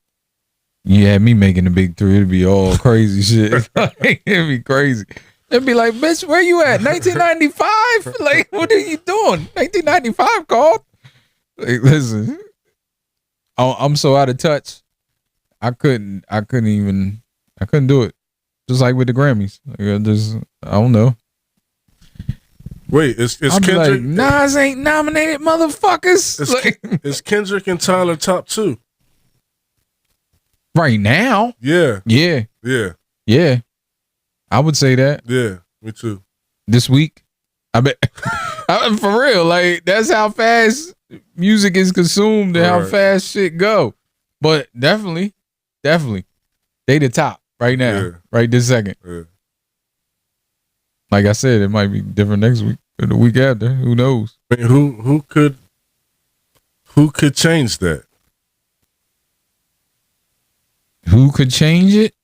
S2: you had me making the big three. It'd be all crazy shit. It'd be crazy. It'd be like, bitch, where you at? 1995? Like, what are you doing? 1995, Carl. Like, listen, I'm so out of touch. I couldn't do it. Just like with the Grammys. Like, I don't know.
S1: Wait, is Kendrick?
S2: Like, Nas ain't nominated, motherfuckers.
S1: Is Kendrick and Tyler top two?
S2: Right now?
S1: Yeah.
S2: I would say that.
S1: Yeah, me too.
S2: This week, I bet. For real, like that's how fast music is consumed and how fast shit go. But definitely, they the top right now, right this second.
S1: Yeah.
S2: Like I said, it might be different next week or the week after. Who knows?
S1: I mean, who could change that?
S2: Who could change it?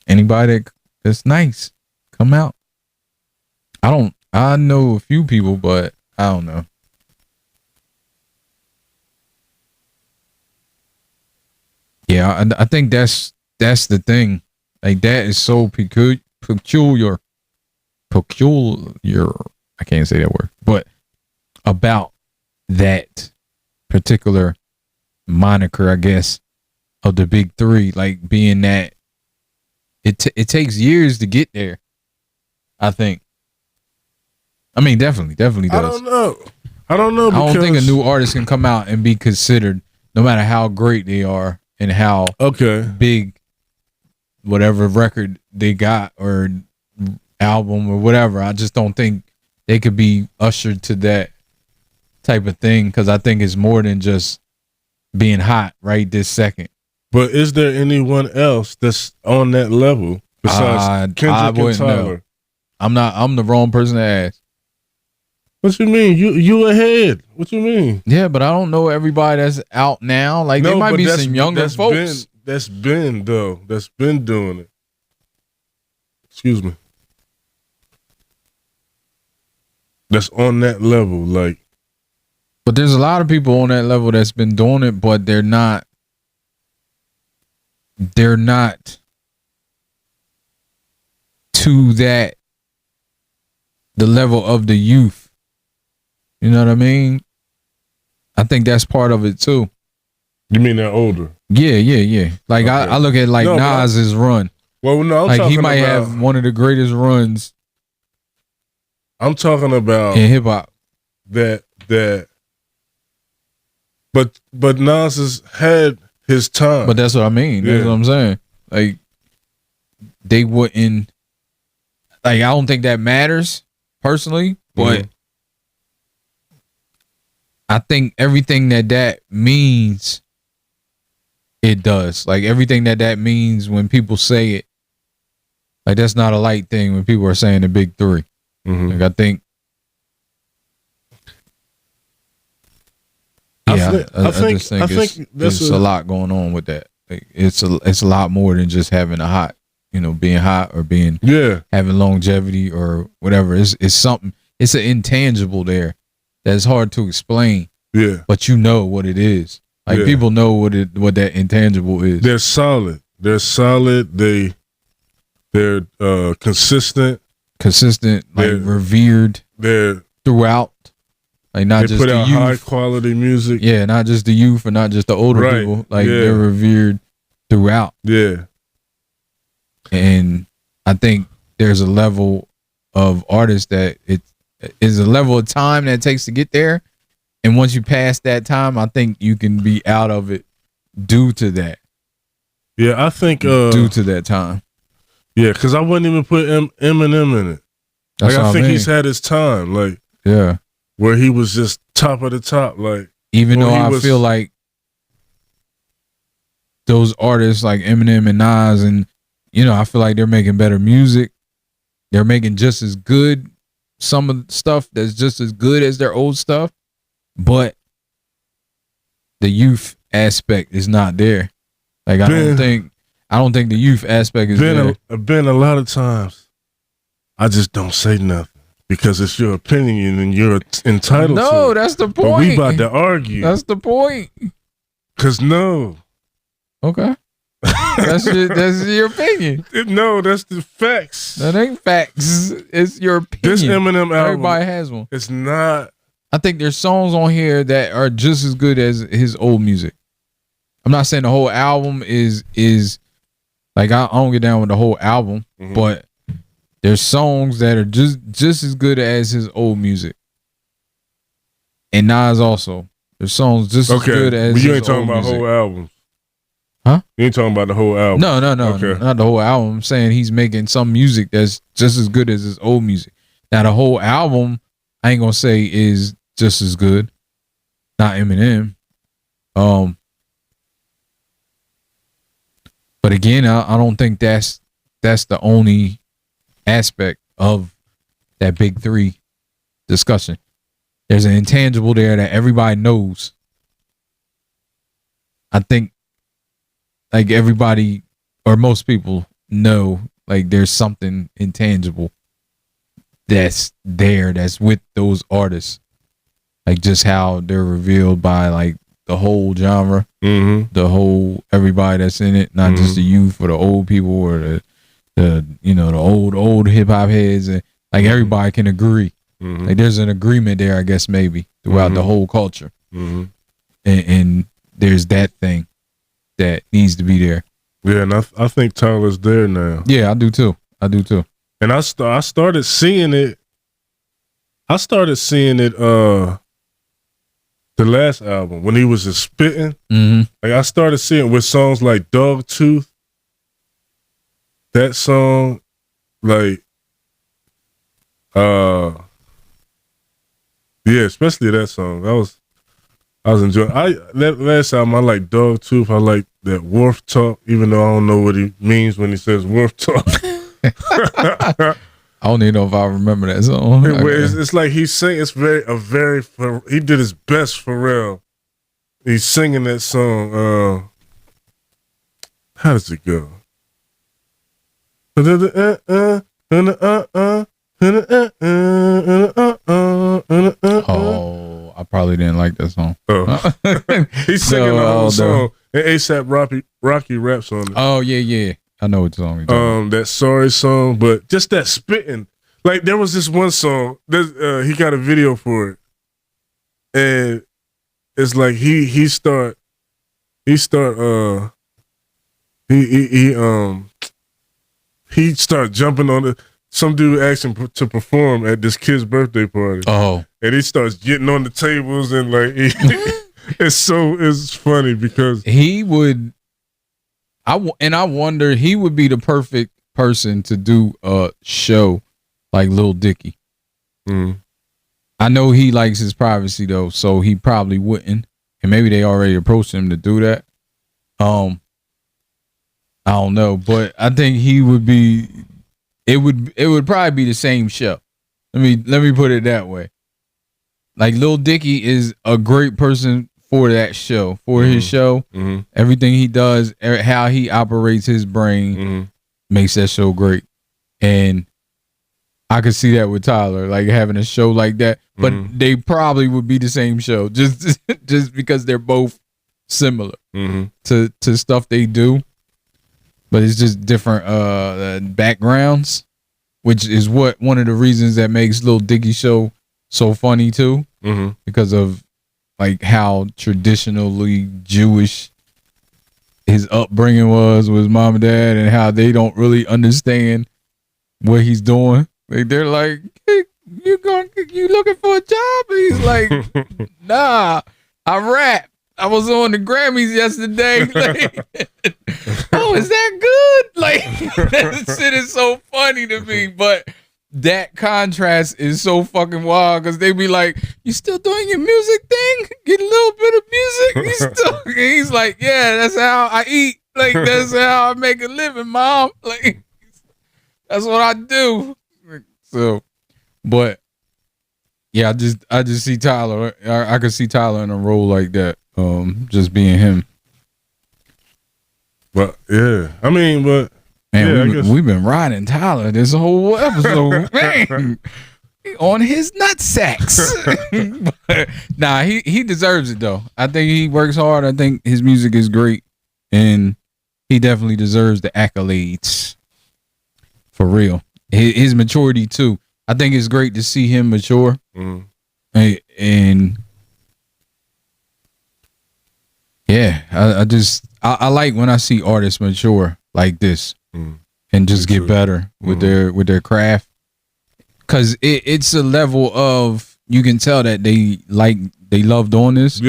S2: Anybody that's nice, come out. I know a few people, but I don't know. Yeah, I think that's the thing. Like that is so peculiar. I can't say that word, but about that particular moniker, I guess, of the big three, like being that it takes years to get there. I think. I mean, definitely does.
S1: I don't know.
S2: I don't think a new artist can come out and be considered, no matter how great they are and how big whatever record they got or album or whatever. I just don't think they could be ushered to that type of thing, because I think it's more than just being hot right this second.
S1: But is there anyone else that's on that level besides Kendrick and Tyler?
S2: Know. I'm the wrong person to ask.
S1: What you mean? You ahead. What you mean?
S2: Yeah, but I don't know everybody that's out now. Like, there might be some younger folks.
S1: That's been doing it. Excuse me. That's on that level, like.
S2: But there's a lot of people on that level that's been doing it, but they're not to the level of the youth. You know what I mean? I think that's part of it too.
S1: You mean they're older?
S2: Yeah. Like, okay. I look at like Nas's run.
S1: Well, no,
S2: like he might have one of the greatest runs.
S1: I'm talking about
S2: in hip hop.
S1: But Nas has had his time.
S2: But that's what I mean. Yeah. That's what I'm saying. Like, they wouldn't. Like, I don't think that matters personally, but I think everything that means, it does. Like, everything that means when people say it, like, that's not a light thing when people are saying the big three. Like, I think. Yeah, I just think there's a lot going on with that. Like, it's a lot more than just having a hot, being hot or being having longevity or whatever. It's something. It's an intangible there that's hard to explain.
S1: Yeah,
S2: but you know what it is. Like, people know what that intangible is.
S1: They're solid. They're consistent.
S2: Like, revered.
S1: They're
S2: throughout. Like, not just
S1: put
S2: the
S1: out
S2: youth.
S1: High quality music.
S2: Yeah, not just the youth and not just the older people. Like, they're revered throughout.
S1: Yeah.
S2: And I think there's a level of artists that it is a level of time that it takes to get there. And once you pass that time, I think you can be out of it due to that.
S1: Yeah, I think
S2: due to that time.
S1: Yeah, because I wouldn't even put Eminem in it. Like, I think he's had his time. Like,
S2: yeah,
S1: where he was just top of the top. Like,
S2: even though I feel like those artists like Eminem and Nas, and I feel like they're making better music. They're making just as good some of the stuff that's just as good as their old stuff, but the youth aspect is not there. Like, I don't think the youth aspect is there.
S1: Been a lot of times I just don't say nothing because it's your opinion and you're entitled to.
S2: No, that's the point.
S1: But we about to argue.
S2: That's the point.
S1: Cause no.
S2: Okay. That's your opinion.
S1: No, that's the facts.
S2: That ain't facts. It's your opinion.
S1: This Eminem album,
S2: everybody has one.
S1: It's not.
S2: I think there's songs on here that are just as good as his old music. I'm not saying the whole album is like, I don't get down with the whole album, but there's songs that are just as good as his old music. And Nas also. There's songs just as good as his old music.
S1: You ain't talking about whole albums.
S2: Huh?
S1: You ain't talking about the whole album.
S2: No, okay. Not the whole album. I'm saying he's making some music that's just as good as his old music. Now, the whole album, I ain't gonna say is just as good. Not Eminem. But again, I don't think that's the only aspect of that big three discussion. There's an intangible there that everybody knows. I think, like, everybody or most people know, like, there's something intangible that's there, that's with those artists. Like just how they're revealed by like the whole genre, the whole everybody that's in it, not just the youth or the old people or the old hip hop heads, and like everybody can agree. Like there's an agreement there, I guess maybe throughout the whole culture, and there's that thing that needs to be there.
S1: Yeah, and I think Tyler's there now.
S2: Yeah, I do too.
S1: And I started seeing it. The last album when he was just spitting. Like I started seeing with songs like Dog Tooth. That song, like, yeah, especially that song. I was enjoying. That last album, I like Dog Tooth. I like that Wolf Talk, even though I don't know what he means when he says Wolf Talk.
S2: I don't even know if I remember that song.
S1: It's like he's singing. It's he did his best for real. He's singing that song. How does it go?
S2: Oh, I probably didn't like that song.
S1: Oh. He's singing the whole song. And A$AP Rocky raps on it.
S2: Oh yeah. I know what song you're talking about.
S1: That Sorry song, but just that spitting. Like there was this one song that he got a video for it, and it's like he start jumping on some dude asked him to perform at this kid's birthday party.
S2: Oh,
S1: and he starts getting on the tables and like it's funny because
S2: he would. I wonder, he would be the perfect person to do a show like Lil Dicky. I know he likes his privacy though, so he probably wouldn't. And maybe they already approached him to do that. I don't know, but I think he would be. It would probably be the same show. Let me put it that way. Like Lil Dicky is a great person for that show, for his show. Everything he does, how he operates his brain makes that show great. And I could see that with Tyler, like having a show like that. But they probably would be the same show, just because they're both similar to stuff they do. But it's just different backgrounds, which is one of the reasons that makes Lil Dicky show so funny too, because of like how traditionally Jewish his upbringing was with his mom and dad, and how they don't really understand what he's doing. Like they're like, hey, you looking for a job? And he's like, nah, I rap. I was on the Grammys yesterday. Like, oh, is that good? Like that shit is so funny to me, but that contrast is so fucking wild because they be like, you still doing your music thing? Get a little bit of music? He's like, yeah, that's how I eat. Like, that's how I make a living, mom. Like, that's what I do. So, but yeah, I just see Tyler. I could see Tyler in a role like that. Just being him. But yeah, I mean, but man, yeah, we've been riding Tyler this whole episode, man, on his nutsacks. But, nah, he deserves it though. I think he works hard. I think his music is great, and he definitely deserves the accolades. For real, his maturity too. I think it's great to see him mature, and yeah, I like when I see artists mature like this and just get better with their craft, because it's a level of, you can tell that they love doing this,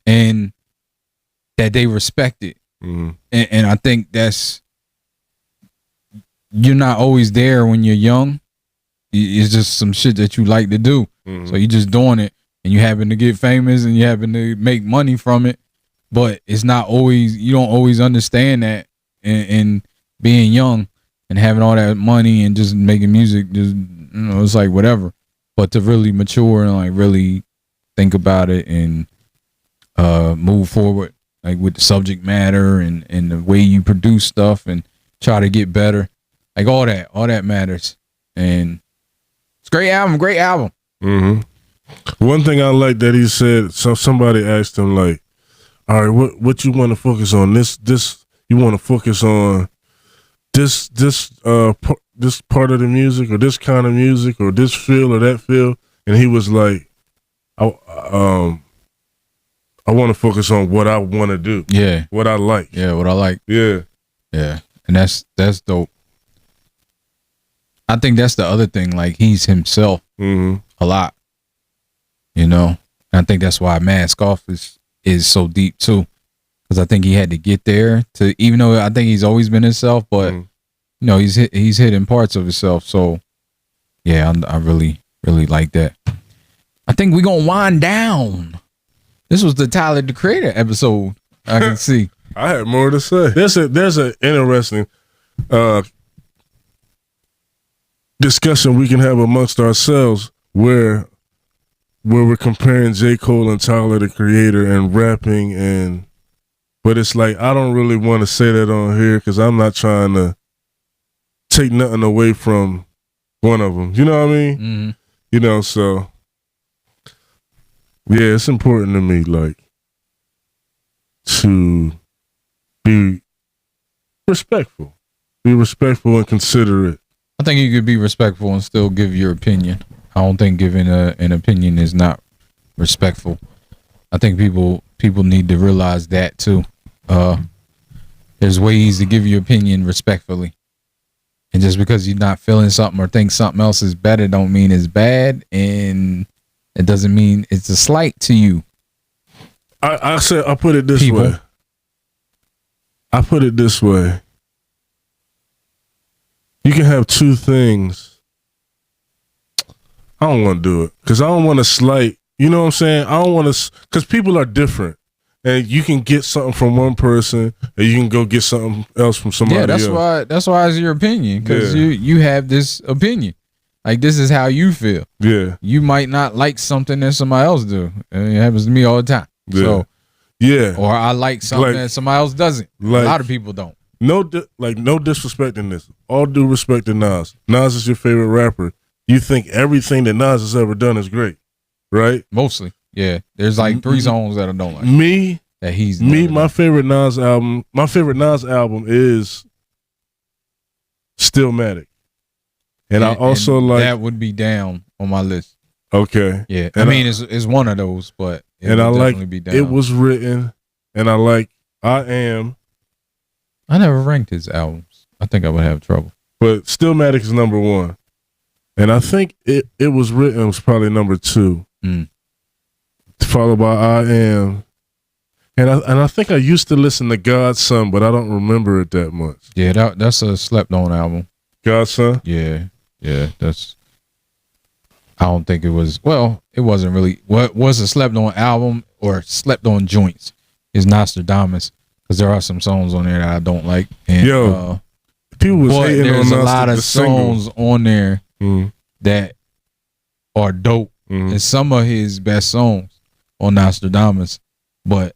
S2: and that they respect it, and I think that's, you're not always there when you're young. It's just some shit that you like to do, so you're just doing it, and you happen to get famous and you happen to make money from it. But it's not always, you don't always understand that, and being young and having all that money and just making music, just, it's like whatever. But to really mature and like really think about it and move forward, like with the subject matter and the way you produce stuff and try to get better, like all that matters. And It's a great album. Great album.
S1: One thing I like that he said. So somebody asked him like, "All right, what you want to focus on? This you want to focus on this part of the music, or this kind of music, or this feel or that feel?" And he was like, I want to focus on what I want to do.
S2: Yeah.
S1: What I like.
S2: Yeah, what I like.
S1: Yeah.
S2: Yeah. And that's dope. I think that's the other thing. Like, he's himself a lot. You know? And I think that's why Mask Off is so deep too. Because I think he had to get there to, even though I think he's always been himself, but you know, he's hidden parts of himself. So yeah, I really like that. I think we're gonna wind down. This was the Tyler the Creator episode. I can see.
S1: I had more to say. There's an interesting discussion we can have amongst ourselves where we're comparing J. Cole and Tyler the Creator and rapping, but it's like I don't really want to say that on here because I'm not trying to take nothing away from one of them. You know what I mean? You know, so yeah, it's important to me, like, to be respectful and considerate.
S2: I think you could be respectful and still give your opinion. I don't think giving an opinion is not respectful. I think people need to realize that too. There's ways to give your opinion respectfully. And just because you're not feeling something or think something else is better don't mean it's bad, and it doesn't mean it's a slight to you.
S1: I put it this way. I put it this way. You can have two things. I don't want to do it because I don't want to slight. You know what I'm saying? I don't want to, because people are different, and you can get something from one person, and you can go get something else from somebody else.
S2: Yeah, that's why it's your opinion, because you have this opinion. Like, this is how you feel. Yeah. You might not like something that somebody else do. And it happens to me all the time. Yeah. So, yeah. Or I like something that somebody else doesn't. Like, a lot of people don't.
S1: No disrespect in this. All due respect to Nas. Nas is your favorite rapper. You think everything that Nas has ever done is great, right?
S2: Mostly. Yeah. There's like 3 songs that I don't like.
S1: My favorite Nas album is Stillmatic. And I also like
S2: that would be down on my list.
S1: Okay.
S2: Yeah. I mean, it's one of those, but
S1: I like be down. It Was Written, and I like I Am.
S2: I never ranked his albums. I think I would have trouble.
S1: But Stillmatic is number 1. And I think it Was Written was probably number 2. Followed by I Am. And I think I used to listen to Godson, but I don't remember it that much.
S2: Yeah, that's a slept on album.
S1: Godson?
S2: Yeah, that's. I don't think it was. Well, it wasn't really. What was a slept on album or slept on joints is Nostradamus, because there are some songs on there that I don't like. And,
S1: people was hating
S2: there's
S1: on
S2: a lot of songs on there that are dope, and some of his best songs on Nostradamus, but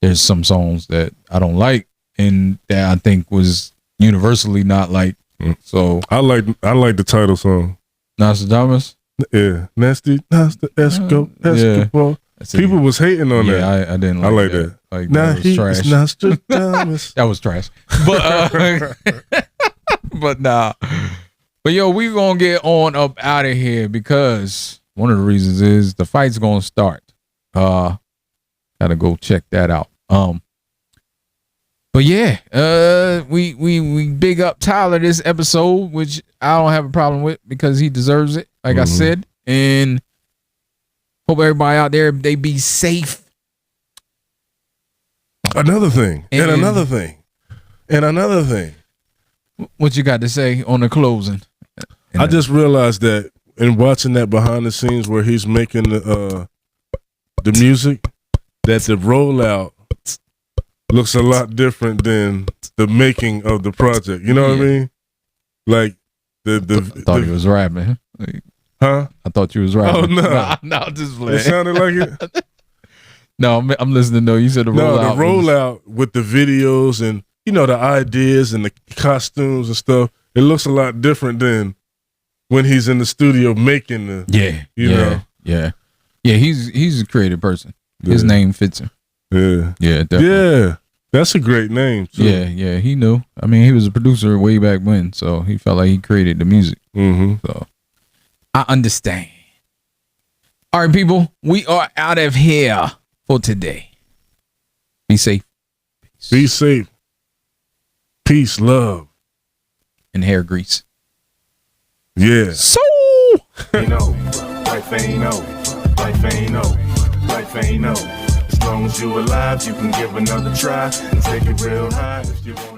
S2: there's some songs that I don't like and that I think was universally not liked. So
S1: I like the title song,
S2: Nostradamus.
S1: Yeah, nasty Escobar. Yeah. People was hating on that.
S2: Yeah, I didn't.
S1: I like that.
S2: Like, that was trash.
S1: Nostradamus.
S2: That was trash. But but nah. But yo, we gonna get on up out of here because one of the reasons is the fight's gonna start. Gotta go check that out. But yeah, we big up Tyler this episode, which I don't have a problem with because he deserves it, like I said. And hope everybody out there, they be safe.
S1: Another thing.
S2: What you got to say on the closing?
S1: I just realized that in watching that behind the scenes where he's making the music, that the rollout looks a lot different than the making of the project. You know what I mean? Like
S2: I thought he was rapping.
S1: Huh?
S2: I thought you was rapping.
S1: Oh no,
S2: no, just playing.
S1: It sounded like it.
S2: No, I'm listening. No, you said the rollout.
S1: The rollout with the videos and the ideas and the costumes and stuff. It looks a lot different than when he's in the studio making the you know.
S2: Yeah. He's a creative person. His name fits him.
S1: Yeah.
S2: Yeah, definitely.
S1: Yeah. That's a great name too.
S2: Yeah, he knew. I mean, he was a producer way back when, so he felt like he created the music. So I understand. All right, people, we are out of here for today. Be safe.
S1: Be safe. Peace, love,
S2: and hair grease.
S1: Yeah.
S2: So
S3: ain't over. Life ain't over. Life ain't over. Life ain't over. As long as you alive, you can give another try and take it real high if you want.